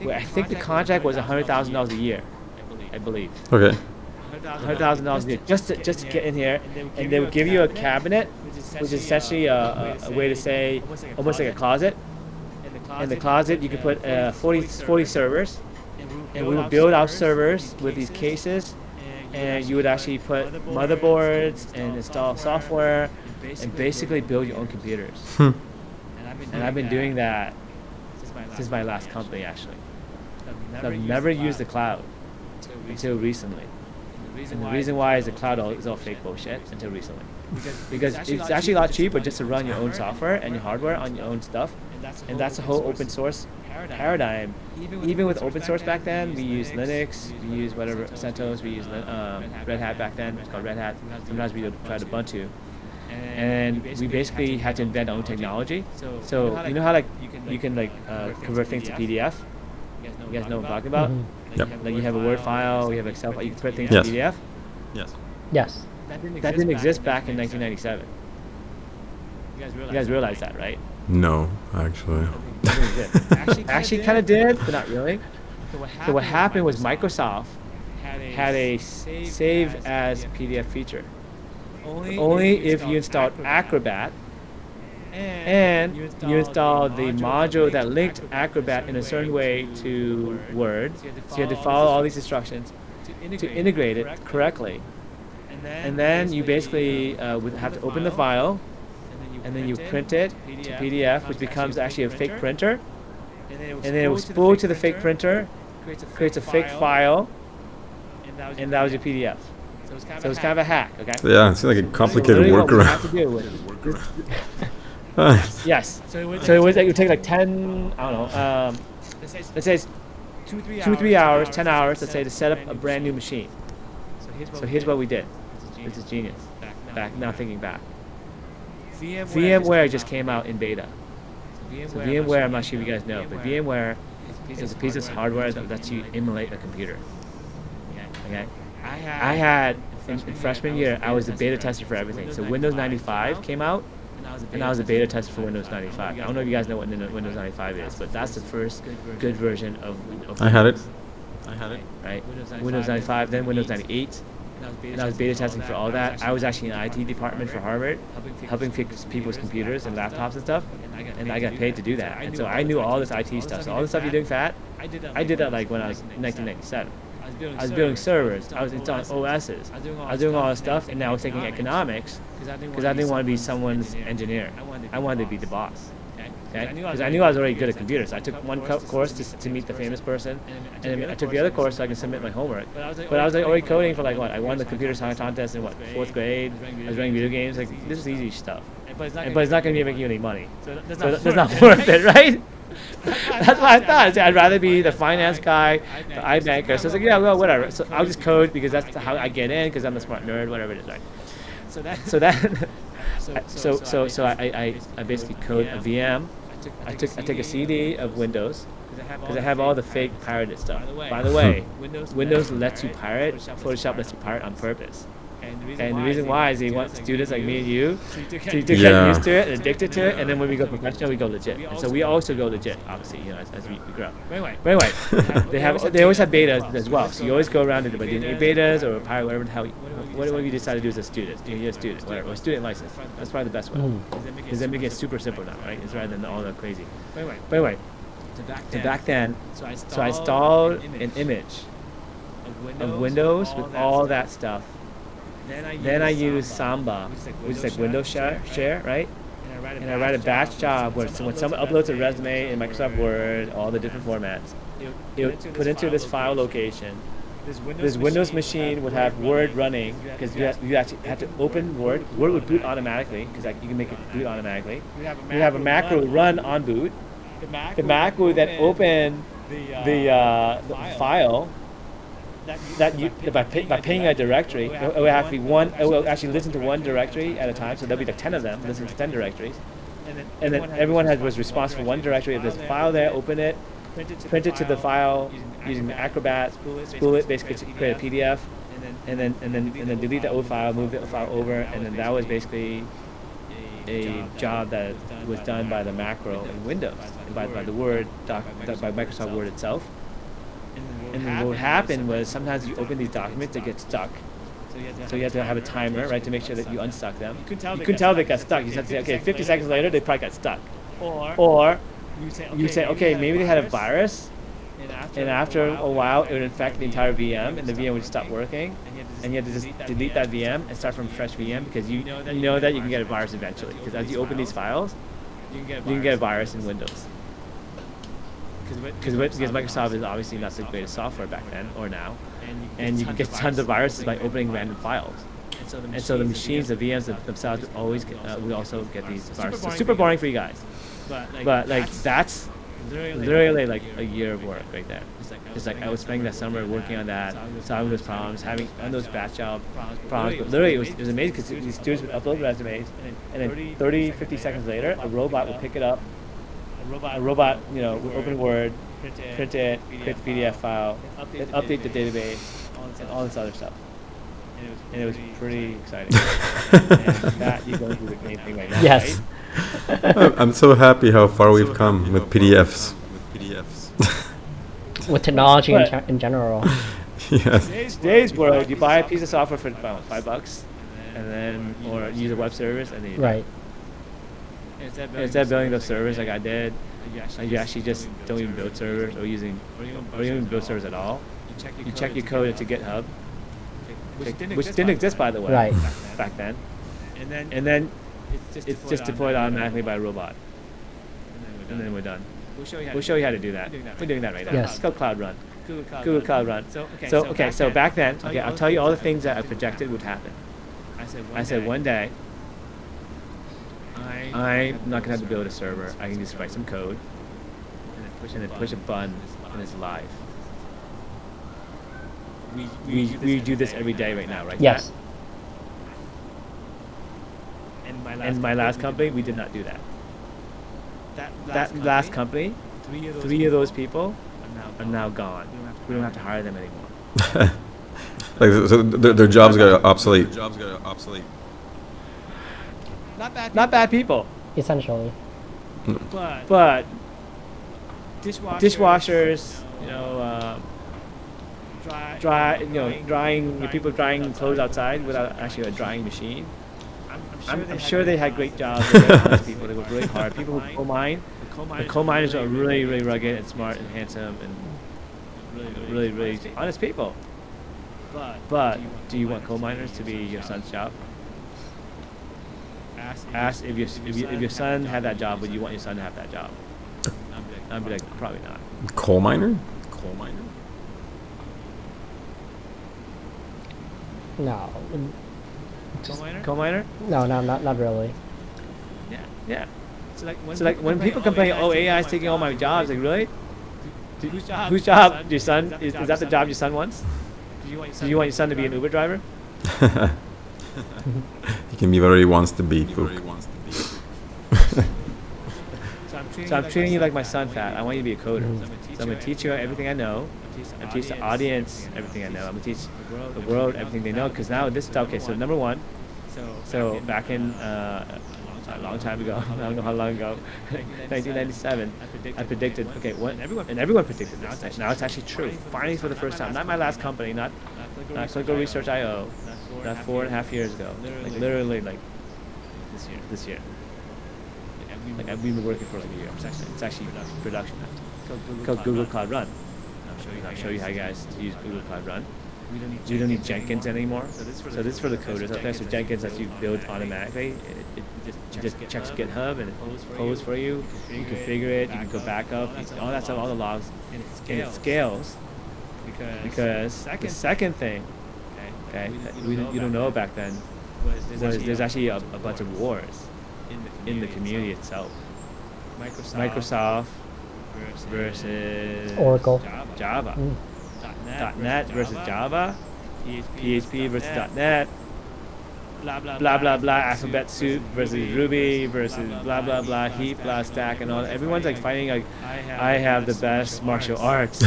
where I think the contract was $100,000 a year, I believe. Okay. $100,000 a year just to get in here, and they would give you a cabinet, which is essentially a way to say almost like a closet. In the closet, you could put 40 servers, and we would build our servers with these cases, and you would actually put motherboards and install software, and basically build your own computers. And I've been doing that since my last company, actually. I've never used the cloud until recently. And the reason why is the cloud is all fake bullshit until recently. Because it's actually a lot cheaper just to run your own software and your hardware on your own stuff. And that's the whole open source paradigm. Even with open source back then, we used Linux, we used whatever, CentOS, we used Red Hat back then. It's called Red Hat. Sometimes we tried Ubuntu. And we basically had to invent our own technology. So you know how you can convert things to PDF? You guys know what I'm talking about? Yep. Like you have a Word file, you have Excel file, you can convert things to PDF. Yes. That didn't exist back in 1997. You guys realize that, right? No, actually. Actually kind of did, but not really. So what happened was Microsoft had a save as PDF feature. Only if you installed Acrobat and you installed the module that linked Acrobat in a certain way to Word. So you had to follow all these instructions to integrate it correctly. And then you basically would have to open the file, and then you print it to PDF, which becomes actually a fake printer. And then it was spooled to the fake printer, creates a fake file, and that was your PDF. So it's kind of a hack, okay? Yeah, it seems like a complicated workaround. Yes. So it would take like 10, I don't know, let's say it's 2-3 hours, 10 hours, let's say, to set up a brand new machine. So here's what we did. This is genius. Now thinking back. VMware just came out in beta. So VMware, I'm not sure if you guys know, but VMware is a piece of hardware that lets you emulate a computer. Okay? I had, in freshman year, I was the beta tester for everything. So Windows 95 came out, and I was a beta tester for Windows 95. I don't know if you guys know what Windows 95 is, but that's the first good version of I had it. right? Windows 95, then Windows 98. And I was beta testing for all that. I was actually in the IT department for Harvard, helping fix people's computers and laptops and stuff. And I got paid to do that. And so I knew all this IT stuff. So all the stuff you're doing, Phat, I did that like when I was 1997. I was building servers. I was installing OSs. I was doing all this stuff, and now I was taking economics because I didn't want to be someone's engineer. I wanted to be the boss. Okay? Because I knew I was already good at computers. So I took one course to meet the famous person, and then I took the other course so I could submit my homework. But I was like already coding for like what? I won the computer science contest in what, 4th grade. I was running video games. Like, this is easy stuff. But it's not going to be making you any money. So that's not worth it, right? That's what I thought. I'd rather be the finance guy, the iBanker. So I was like, yeah, well, whatever. So I'll just code because that's how I get in, because I'm a smart nerd, whatever it is, right? So I basically code a VM. I took a CD of Windows because I have all the fake pirated stuff. By the way, Windows lets you pirate. Photoshop lets you pirate on purpose. And the reason why is they want students like me and you to get used to it and addicted to it, and then when we go professional, we go legit. And so we also go legit, obviously, as we grow up. But anyway, they always have betas as well. So you always go around to doing betas or pirate, whatever whatever you decide to do as a student. You're a student, whatever, or student license. That's probably the best way. Because then we get super simple now, right? It's rather than all the crazy. But anyway, so back then, so I installed an image of Windows with all that stuff. Then I use Samba, which is like Windows share, right? And I write a batch job where when someone uploads a resume in Microsoft Word, all the different formats, it would put into this file location. This Windows machine would have Word running because you actually have to open Word. Word would boot automatically because you can make it boot automatically. You have a macro run on boot. The Mac would then open the file. By pinging a directory, it will have to be one. It will actually listen to one directory at a time, so there'll be like 10 of them, listen to 10 directories, and then everyone was responsible for one directory. If there's a file there, open it, print it to the file using the Acrobat, spool it, basically to create a PDF, and then delete the old file, move the file over, and then that was basically a job that was done by the macro in Windows, and by the Word by Microsoft Word itself. And then what would happen was sometimes you open these documents, they get stuck. So you have to have a timer, right, to make sure that you unstuck them. You couldn't tell they got stuck. You just have to say, okay, 50 seconds later, they probably got stuck. Or you say, okay, maybe they had a virus, and after a while, it would infect the entire VM, and the VM would stop working, and you have to just delete that VM and start from a fresh VM because you know that you can get a virus eventually. Because as you open these files, you can get a virus in Windows. Because Microsoft is obviously not the greatest software back then or now, and you can get tons of viruses by opening random files. And so the machines, the VMs themselves, would also get these viruses. So super boring for you guys, but like that's literally like a year of work right there. It's like I was spending that summer working on that, solving those problems, having on those batch job problems. But literally, it was amazing because these students would upload resumes, and then 30, 50 seconds later, a robot would pick it up. A robot, would open Word, print it, create the PDF file, update the database, and all this other stuff. And it was pretty exciting. And that you go through the main thing right now. Yes. Right? I'm so happy how far we've come with PDFs. With technology in general. Yes. Today's world, you buy a piece of software for about $5, and then or use a web service, and then Right. Instead of building those servers like I did, you actually just don't even build servers or even build servers at all. You check your code into GitHub, which didn't exist, by the way, Right. back then. And then it's just deployed automatically by a robot. And then we're done. We'll show you how to do that. We're doing that right now. Yes. It's called Cloud Run. Google Cloud Run. So back then, I'll tell you all the things that I projected would happen. I said one day, I'm not gonna have to build a server. I can just write some code and then push a button and it's live. we do this every day right now, right? Yes. In my last company, we did not do that. That last company, 3 of those people are now gone. We don't have to hire them anymore. Like, so their jobs got obsolete. Not bad people, Essentially. but dishwashers, drying people drying clothes outside without actually a drying machine. I'm sure they had great jobs. They were honest people. They worked really hard. People who coal mine, the coal miners are really, really rugged and smart and handsome and really, really honest people. But do you want coal miners to be your son's job? Ask if your son had that job, would you want your son to have that job? I'd be like, probably not. Coal miner? No. Coal miner? No, not really. Yeah. So like when people complain, oh, AI is taking all my jobs, like really? Whose job? Your son? Is that the job your son wants? Do you want your son to be an Uber driver? He can be whatever he wants to be, Phuc. So I'm treating you like my son, Phat. I want you to be a coder. So I'm going to teach you everything I know. I'm teach the audience everything I know. I'm going to teach the world everything they know. Because now this is, okay, so number one, so back in a long time ago, I don't know how long ago, 1997, I predicted, okay, and everyone predicted this. Now it's actually true. Finally for the first time. Not my last company, not Clinical Research IO, not 4.5 years ago. Like literally like this year. Like we've been working for like a year. It's actually production now. Called Google Cloud Run. I'll show you how you guys to use Google Cloud Run. You don't need Jenkins anymore. So this is for the coders out there. So Jenkins lets you build automatically. It just checks GitHub and it pulls for you. You configure it. You can go back up. All that stuff, all the logs, and it scales. Because the second thing, okay, that you don't know back then, was there's actually a bunch of wars in the community itself. Microsoft versus Oracle. Java. .NET versus Java. PHP versus .NET. Blah blah blah. Alphabet Soup versus Ruby versus blah blah blah. Heap, blah stack, and all. Everyone's like fighting like, I have the best martial arts.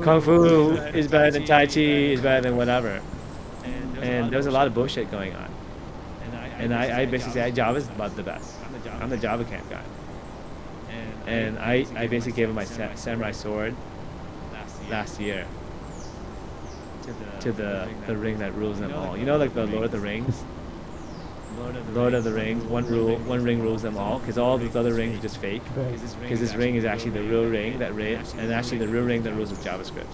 Kung Fu is better than Tai Chi. Is better than whatever. And there's a lot of bullshit going on. And I basically say Java's about the best. I'm the Java camp guy. And I basically gave him my samurai sword last year to the ring that rules them all. You know, like the Lord of the Rings? Lord of the Rings, one ring rules them all, because all these other rings are just fake. Because this ring is actually the real ring and actually the real ring that rules with JavaScript.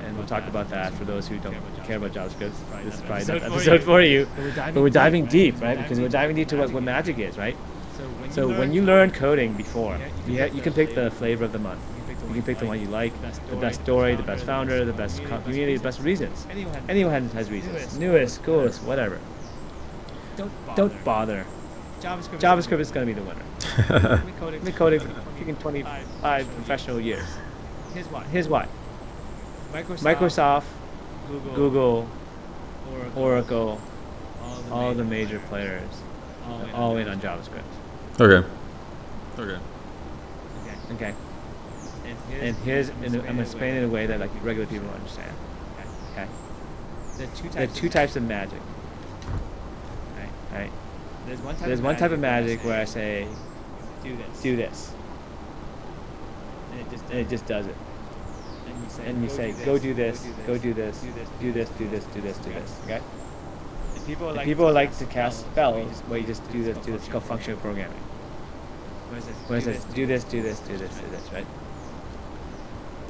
And we'll talk about that for those who don't care about JavaScript. This is probably the episode for you. But we're diving deep, right? Because we're diving deep to what magic is, right? So when you learn coding before, you can pick the flavor of the month. You can pick the one you like, the best story, the best founder, the best community, the best reasons. Anyone has reasons. Newest, coolest, whatever. Don't bother. JavaScript is going to be the winner. I've been coding for freaking 25 professional years. Here's why. Microsoft, Google, Oracle, all the major players, all in on JavaScript. Okay. And I'm going to explain it in a way that like regular people understand. Okay. There are two types of magic. Right. There's one type of magic where I say, do this, and it just does it. And you say, go do this, do this. Okay. And people like to cast spells where you just do this. It's called functional programming. Where it says, do this, right?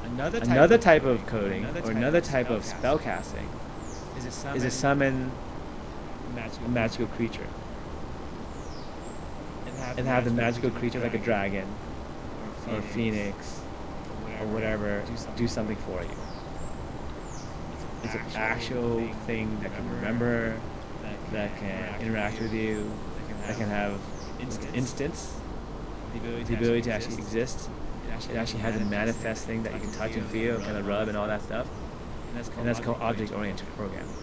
Another type of coding or another type of spell casting is a summon a magical creature. And have the magical creature like a dragon or a phoenix or whatever do something for you. It's an actual thing that can remember, that can interact with you, that can have instance, the ability to actually exist. It actually has a manifest thing that you can touch and feel and kind of rub and all that stuff. and that's called object-oriented programming.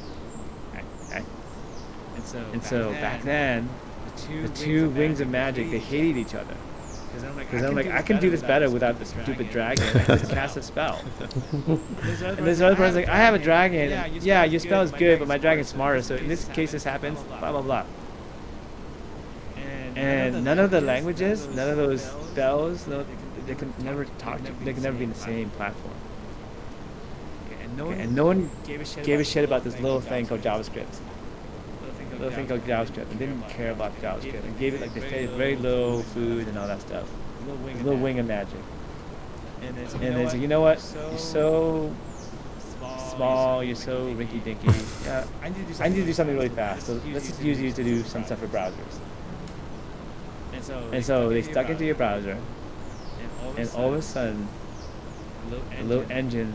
Okay. And so back then, the two wings of magic, they hated each other. Because I'm like, I can do this better without the stupid dragon. I just cast a spell. And this other person's like, I have a dragon. And, yeah, your spell is good, but my dragon's smarter. So in this case, this happens. Blah blah blah. And none of the languages, none of those spells, they can never talk to. They can never be in the same platform. And no one gave a shit about this little thing called JavaScript. And didn't care about JavaScript. And gave it like they fed very low food and all that stuff. A little wing of magic. And they said, you know what? You're so small. You're so rinky dinky. Yeah, I need to do something really fast. So let's just use you to do some stuff for browsers. And so they stuck into your browser. And all of a sudden, a little engine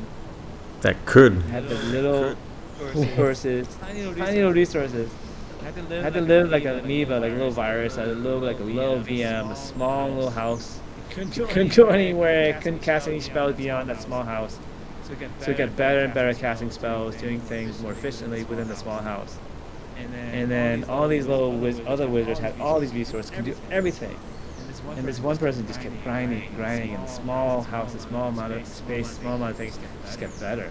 That could. had the little resources, tiny little resources. Had to live like an amoeba, like a little virus. Had to live like a little VM, a small little house. Couldn't go anywhere. Couldn't cast any spells beyond that small house. So it got better and better at casting spells, doing things more efficiently within the small house. And then all these little other wizards had all these resources, could do everything. And this one person just kept grinding, in a small house, a small amount of space, small amount of things, just get better.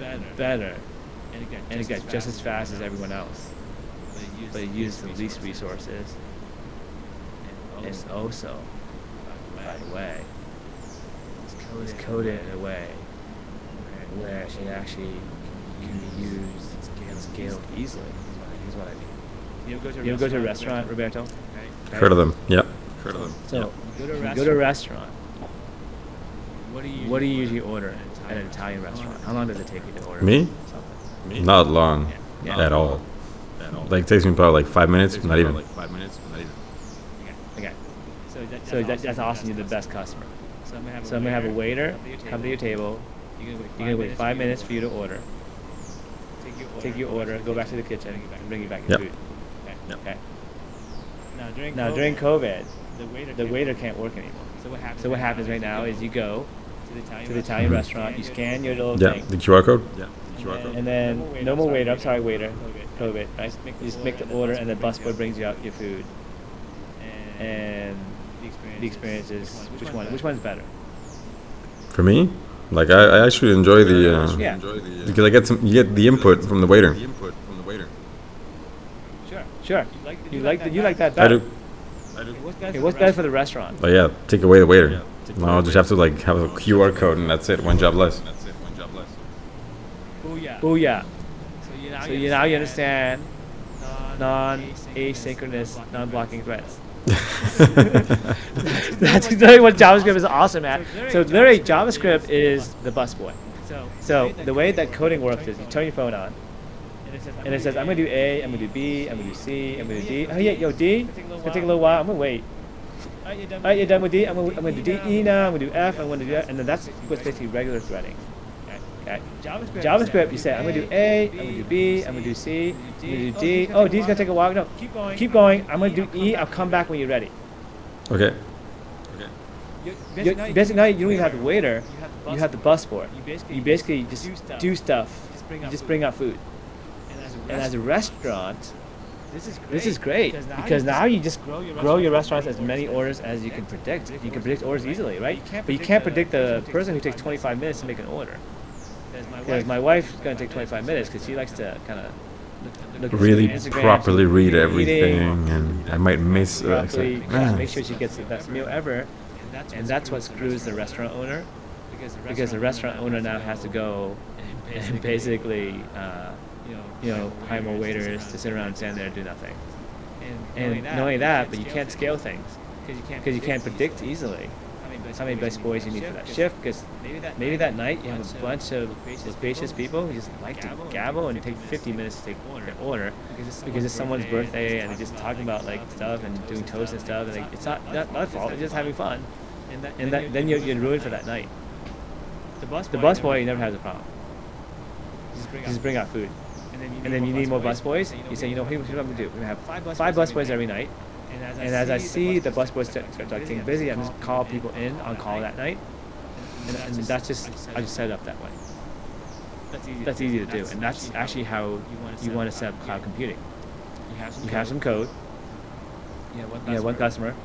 And it got just as fast as everyone else. But it used the least resources. And also, by the way, it was coded in a way where it actually can be used and scaled easily. Is what I mean. You ever go to a restaurant, Roberto? Heard of them. Yep. So, you go to a restaurant. What do you usually order at an Italian restaurant? How long does it take you to order? Me? Not long at all. Like, it takes me probably like 5 minutes, not even. Okay. So that's awesome. You're the best customer. So I'm gonna have a waiter come to your table. You're gonna wait 5 minutes for you to order. Take your order, go back to the kitchen, and bring you back your food. Okay. Now during COVID, the waiter can't work anymore. So what happens right now is you go to the Italian restaurant, you scan your little thing. The QR code. And then no more waiter. I'm sorry, waiter. COVID, right? You just make the order, and the busboy brings you out your food. And the experience is which one's better? For me, like I actually enjoy the because you get the input from the waiter. Sure. You like that better? I do. Okay, what's better for the restaurant? But yeah, take away the waiter. No, I'll just have to like have a QR code and that's it. One job less. Booyah. So you understand non-asynchronous, non-blocking threads. That's literally what JavaScript is awesome at. So literally, JavaScript is the busboy. So the way that coding works is you turn your phone on, and it says, I'm going to do A, I'm going to do B, I'm going to do C, I'm going to do D. Oh yeah, yo, D? It's going to take a little while. I'm going to wait. Alright, you're done with D? I'm going to do D, E now, I'm going to do F, I'm going to do that. And then that's what's basically regular threading. Okay. JavaScript, you say, I'm going to do A, I'm going to do B, I'm going to do C, I'm going to do D. Oh, D's going to take a while. No, keep going. I'm going to do E, I'll come back when you're ready. Okay. Basically, now you don't even have the waiter, you have the busboy. You basically just do stuff. You just bring out food. And as a restaurant, this is great because now you just grow your restaurants as many orders as you can predict. You can predict orders easily, right? But you can't predict the person who takes 25 minutes to make an order. Because my wife's going to take 25 minutes because she likes to kind of look really Instagram, properly read everything, and I might miss. Make sure she gets the best meal ever, and that's what screws the restaurant owner, because the restaurant owner now has to go and basically, hire more waiters to sit around and stand there and do nothing. And not only that, but you can't scale things because you can't predict easily how many busboys you need for that shift, because maybe that night you have a bunch of suspicious people who just like to gabble and take 50 minutes to take their order because it's someone's birthday and they're just talking about like stuff and doing toast and stuff, and like, it's not their fault, they're just having fun, and then you're ruined for that night. The busboy never has a problem. Just bring out food. And then you need more busboys. You say, here's what I'm going to do. We're going to have 5 busboys every night. And as I see the busboys start getting busy, I'm just call people in on call that night. And that's just, I just set it up that way. That's easy to do, and that's actually how you want to set up cloud computing. You have some code. You have one customer.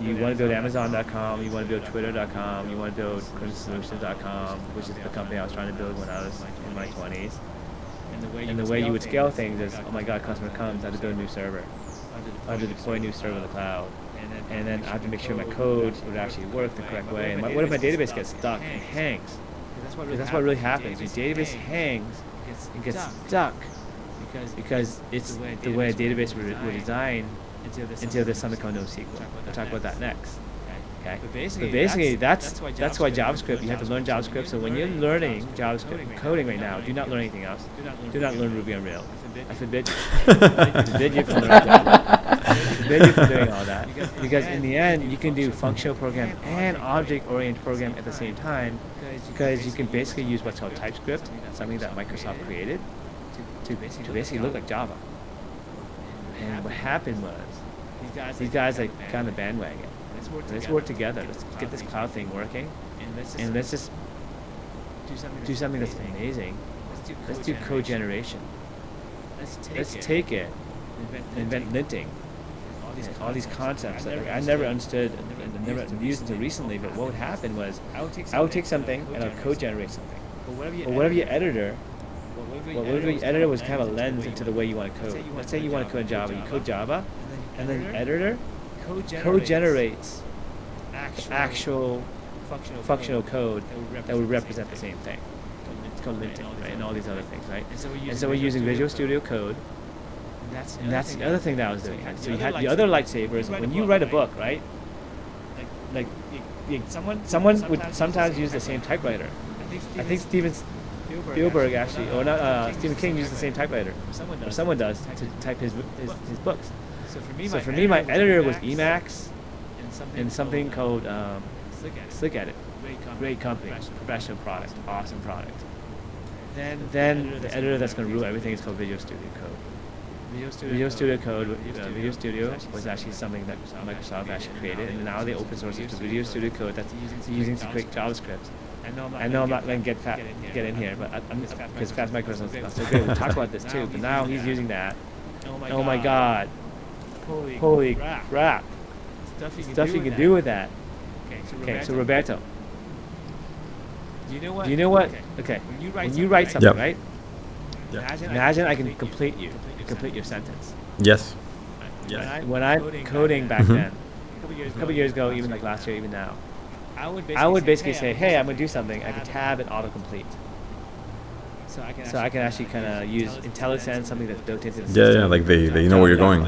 You want to build Amazon.com, you want to build Twitter.com, you want to build CrimsonSolutions.com, which is the company I was trying to build when I was in my 20s. And the way you would scale things is, oh my god, customer comes, I have to build a new server. I have to deploy a new server in the cloud. And then I have to make sure my code would actually work the correct way. And what if my database gets stuck and hangs? Because that's what really happens. Your database hangs and gets stuck because it's the way a database were designed until there's something called NoSQL. We'll talk about that next. Okay. But basically, that's why JavaScript. You have to learn JavaScript. So when you're learning JavaScript and coding right now, do not learn anything else. Do not learn Ruby on Rails. I forbid you. I forbid you from learning Java. I forbid you from doing all that. Because in the end, you can do functional program and object-oriented program at the same time. Because you can basically use what's called TypeScript, something that Microsoft created, to basically look like Java. And what happened was, these guys like got on the bandwagon. Let's work together. Let's get this cloud thing working, and let's just do something that's amazing. Let's do code generation. Let's take it, invent linting. All these concepts that I never understood and never used until recently. But what would happen was, I would take something and I would code generate something. But whatever your editor was kind of a lens into the way you want to code. Let's say you want to code in Java. You code Java, and then the editor code generates actual functional code that would represent the same thing. It's called linting, right? And all these other things, right? And so we're using Visual Studio Code. And that's the other thing that I was doing. So you had the other lightsabers. When you write a book, right? Like someone would sometimes use the same typewriter. I think Steven Spielberg actually, or not, Stephen King used the same typewriter, or someone does, to type his books. So for me, my editor was Emacs and something called Slick Edit. Great company, professional product, awesome product. Then the editor that's going to rule everything is called Visual Studio Code. Visual Studio was actually something that Microsoft actually created, and now they open source it to Visual Studio Code that's using to create JavaScript. I know I'm not going to get in here, but because Phat's Microsoft's not so good. We'll talk about this too. But now he's using that. Oh my God! Holy crap! Stuff you can do with that. Okay, so Roberto, do you know what? Okay, when you write something, right? Imagine I can complete your sentence. Yes. When I'm coding back then, a couple years ago, even like last year, even now, I would basically say, hey, I'm going to do something. I can tab and autocomplete. So I can actually kind of use IntelliSense, something that's built into the system. Yeah, like they know where you're going.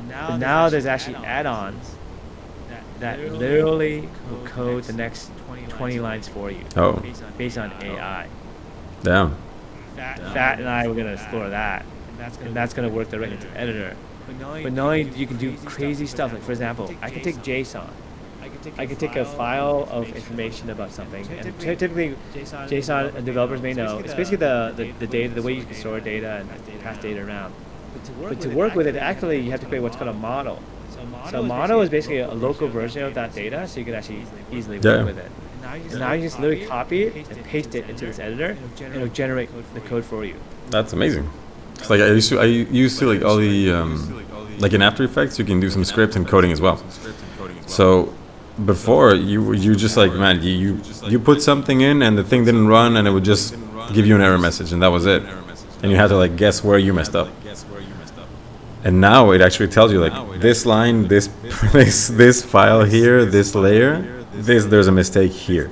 But now there's actually add-ons that literally will code the next 20 lines for you. Oh. Based on AI. Damn. Phat and I were going to explore that. And that's going to work directly into the editor. But not only you can do crazy stuff, like for example, I can take JSON. I can take a file of information about something, and typically JSON developers may know, it's basically the data, the way you can store data and pass data around. But to work with it, actually you have to create what's called a model. So a model is basically a local version of that data, so you can actually easily work with it. And now you just literally copy it and paste it into this editor, and it'll generate the code for you. That's amazing. It's like I used to like all the like in After Effects you can do some script and coding as well. So before you just like, man, you put something in and the thing didn't run and it would just give you an error message and that was it. And you had to like guess where you messed up. And now it actually tells you like this line, this file here, this layer, there's a mistake here.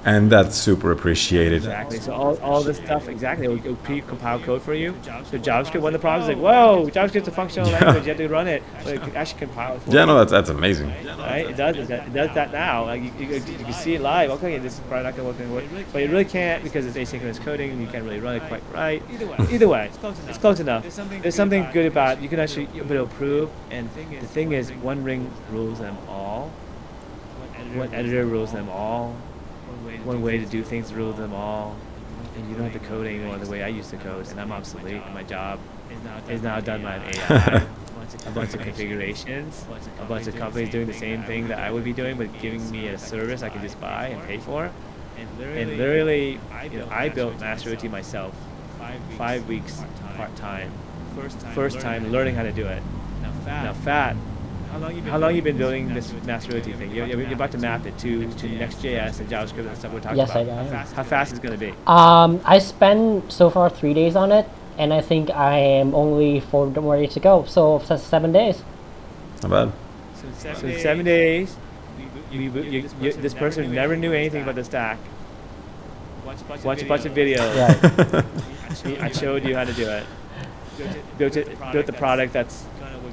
And that's super appreciated. Exactly. So all this stuff, exactly, it will pre-compile code for you. So JavaScript, one of the problems is like, whoa, JavaScript's a functional language, you have to run it, but it can actually compile it for you. Yeah, no, that's amazing. Right? It does that now. Like you can see it live. Okay, this is probably not going to work, but you really can't because it's asynchronous coding and you can't really run it quite right. Either way, it's close enough. There's something good about it. You can actually improve. And the thing is, one ring rules them all. One editor rules them all. One way to do things rules them all, and you don't have to code anymore the way I used to code, and I'm obsolete. My job is now done by an AI. A bunch of configurations, a bunch of companies doing the same thing that I would be doing, but giving me a service I can just buy and pay for. And literally, I built Mastery myself, 5 weeks part-time, first time learning how to do it. Now, Phat, how long you been doing this Mastery thing? You're about to map it to Next.js and JavaScript and stuff we're talking Yes, about. I am. How fast is it going to be? I spent so far 3 days on it, and I think I am only 4 more days to go. So 7 days. Not bad. So in 7 days, this person never knew anything about the stack. Watch a bunch of videos. Right. I showed you how to do it. Built the product that's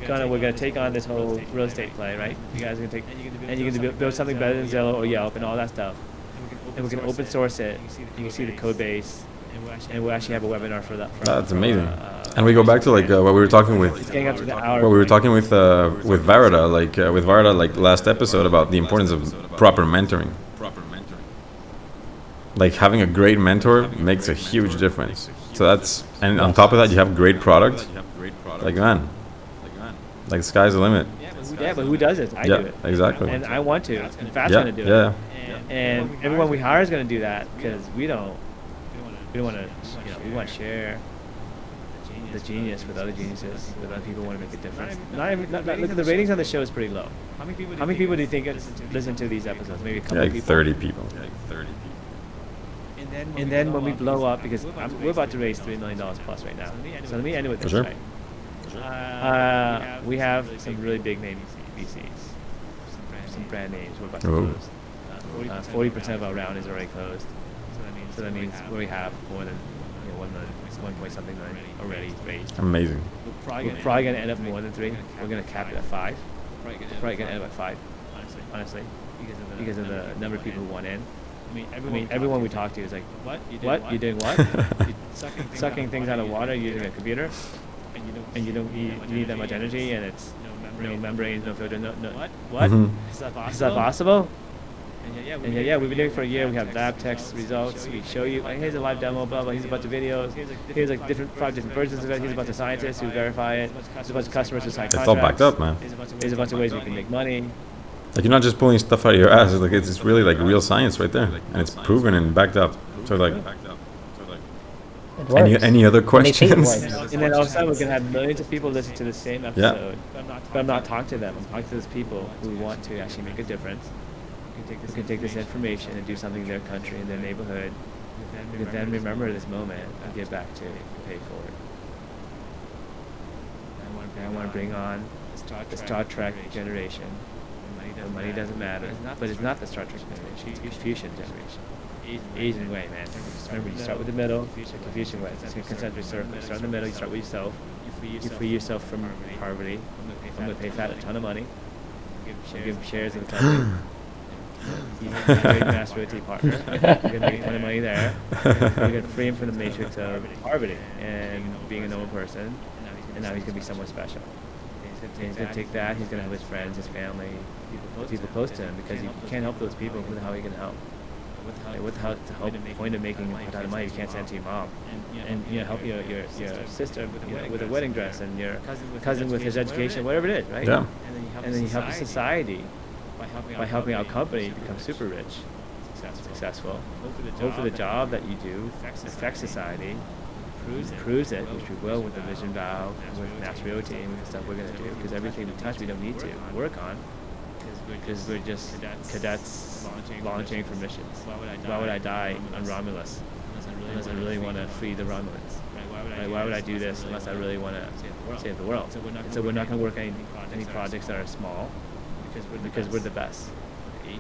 we're gonna take on this whole real estate play, right? You guys are gonna take, and you're gonna build something better than Zillow or Yelp and all that stuff. And we're gonna open source it. You can see the code base, and we'll actually have a webinar for that. That's amazing. And we go back to like what we were talking with. It's getting up to the hour. What we were talking with Varada, like last episode about the importance of proper mentoring. Like having a great mentor makes a huge difference. So that's, and on top of that, you have great product. Like man, like the sky's the limit. Yeah, but who does it? I do it. Exactly. And I want to. And Phat's Yeah, gonna do yeah. it. And everyone we hire is gonna do that because we don't want to. We want to share the genius with other geniuses, with other people who want to make a difference. Look at the ratings on the show is pretty low. How many people do you think listen to these episodes? Maybe a couple Like people. 30 people. And then when we blow up, because we're about to raise $3 million plus right now. So let me end it with this, sure. right? We have some really big name VCs, some brand names we're about to close. 40% of our round is already closed. So that means we have more than 1 point something million already raised. Amazing. We're probably going to end up more than 3. We're going to cap it at 5. We're probably going to end up at 5, honestly, because of the number of people who want in. I mean, everyone we talk to is like, what? You're doing what? You're sucking things out of water using a computer? And you need that much energy, and it's no membranes, no filter, no what? Is that possible? And yeah, we've been doing it for a year. We have lab text results. We show you, like, here's a live demo, blah, blah. Here's a bunch of videos. Here's like different versions of it. Here's a bunch of scientists who verify it. There's a bunch of customers who sign contracts. It's all backed up, man. There's a bunch of ways we can make money. Like you're not just pulling stuff out of your ass. It's like it's really like real science right there, and it's proven and backed up. So like, It works. any other And they think it questions? works. And then all of a sudden we're gonna have millions of people listen to the same episode. But I'm not talking to them. I'm talking to those people who want to actually make a difference. Who can take this information and do something in their country, in their neighborhood, who can then remember this moment and get back to pay forward. And I want to bring on the Star Trek generation. The money doesn't matter, but it's not the Star Trek generation. It's the Confucian generation. Asian way, man. Remember, you start with the middle. It's the Confucian way. It's a concentric circle. You start in the middle. You start with yourself. You free yourself from poverty. I'm gonna pay Phat a ton of money. I'll give him shares of the company. He's a great master partner. You're gonna make a ton of money there. You're gonna free him from the matrix of poverty and being a normal person. And now he's gonna be someone special. And he's gonna take that. He's gonna have his friends, his family, people close to him, because you can't help those people. Who the hell are you gonna help? What the whole point of making a ton of money? You can't send it to your mom, and help your sister with a wedding dress, and your cousin with his education, whatever it is, right? Yeah. And then you help the society by helping our company become super rich, successful. Hope for the job that you do affects society, proves it, which we will with the vision vow, with Mass Realty, and with the stuff we're going to do. Because everything we touch, we don't need to work on, because we're just cadets launching for missions. Why would I die on Romulus unless I really want to free the Romulans? Right? Why would I do this unless I really want to save the world? So we're not going to work on any projects that are small, because we're the best.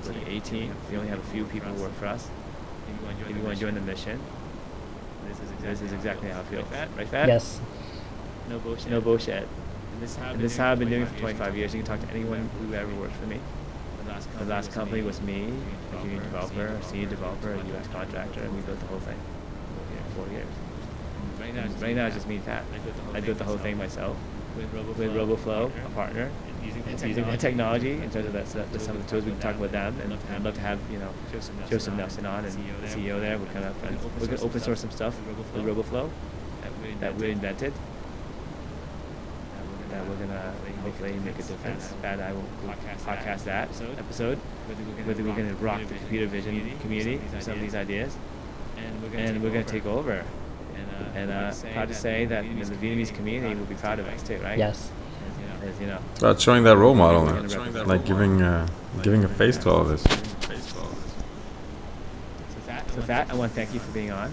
We're the A team. We only have a few people who work for us. If you want to join the mission, this is exactly how I feel. Right, Phat? Yes. No bullshit. And this is how I've been doing it for 25 years. You can talk to anyone who ever worked for me. The last company was me, a junior developer, a senior developer, a US contractor, and we built the whole thing in 4 years. Right now it's just me and Phat. I built the whole thing myself with RoboFlow, a partner, using that technology in terms of some of the tools. We can talk about them, and I'd love to have Joseph Nelson on, and the CEO there. We're kind of friends. We're going to open source some stuff with RoboFlow that we invented. that we're gonna hopefully make a difference. Pat and I will podcast that episode. Whether we're gonna rock the computer vision community with some of these ideas, and we're gonna take over. And proud to say that the Vietnamese community will be proud of us too, right? Yes. As you know. It's about showing that role model, like giving a face to all of this. So Phat, I want to thank you for being on.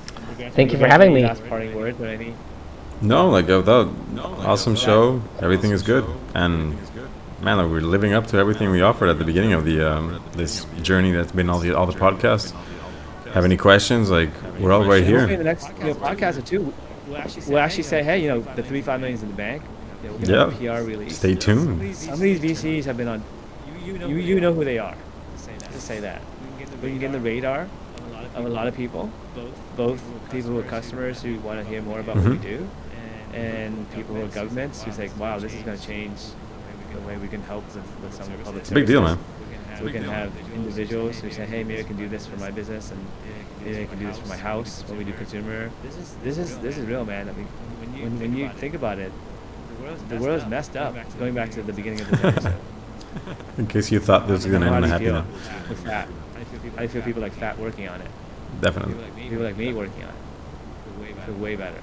Thank you for having me. Last parting words or anything? No, like awesome show. Everything is good, and man, like, we're living up to everything we offered at the beginning of the this journey that's been all the podcasts. Have any questions? Like, we're all right here. Hopefully the next podcast or two, we'll actually say, hey, the 35 million is in the bank. We'll have a PR release. Stay tuned. Some of these VCs have been on. You know who they are. Just say that. We can get in the radar of a lot of people, both people who are customers who want to hear more about what we do, and people who are governments who's like, wow, this is going to change the way we can help with some of the public services. Big deal, man. So we can have individuals who say, hey, maybe I can do this for my business, and maybe I can do this for my house when we do consumer. This is real, man. I mean, when you think about it, the world is messed up. Going back to the beginning of this episode. In case you thought this was going to end in happiness. With Phat? I feel people like Phat working on it. Definitely. People like me working on it. Feel way better.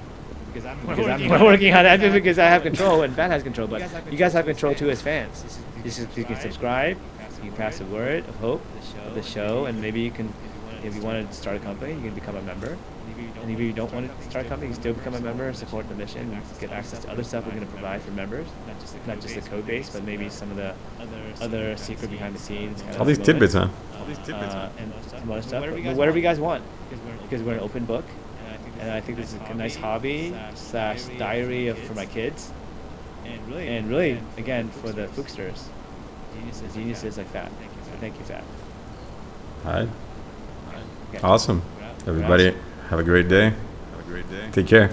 Because I'm working on it because I have control and Phat has control. But you guys have control too as fans. You can subscribe. You can pass the word of hope of the show, and maybe you can, if you want to start a company, you can become a member. And if you don't want to start a company, you can still become a member, support the mission, and get access to other stuff we're going to provide for members. Not just the code base, but maybe some of the other secret behind the scenes. All these tidbits, huh? And some other stuff. But whatever you guys want, because we're an open book. And I think this is a nice hobby / diary for my kids. And really, again, for the Phucsters. Geniuses like Phat. Thank you, Phat. All right. Awesome. Everybody, have a great day. Take care.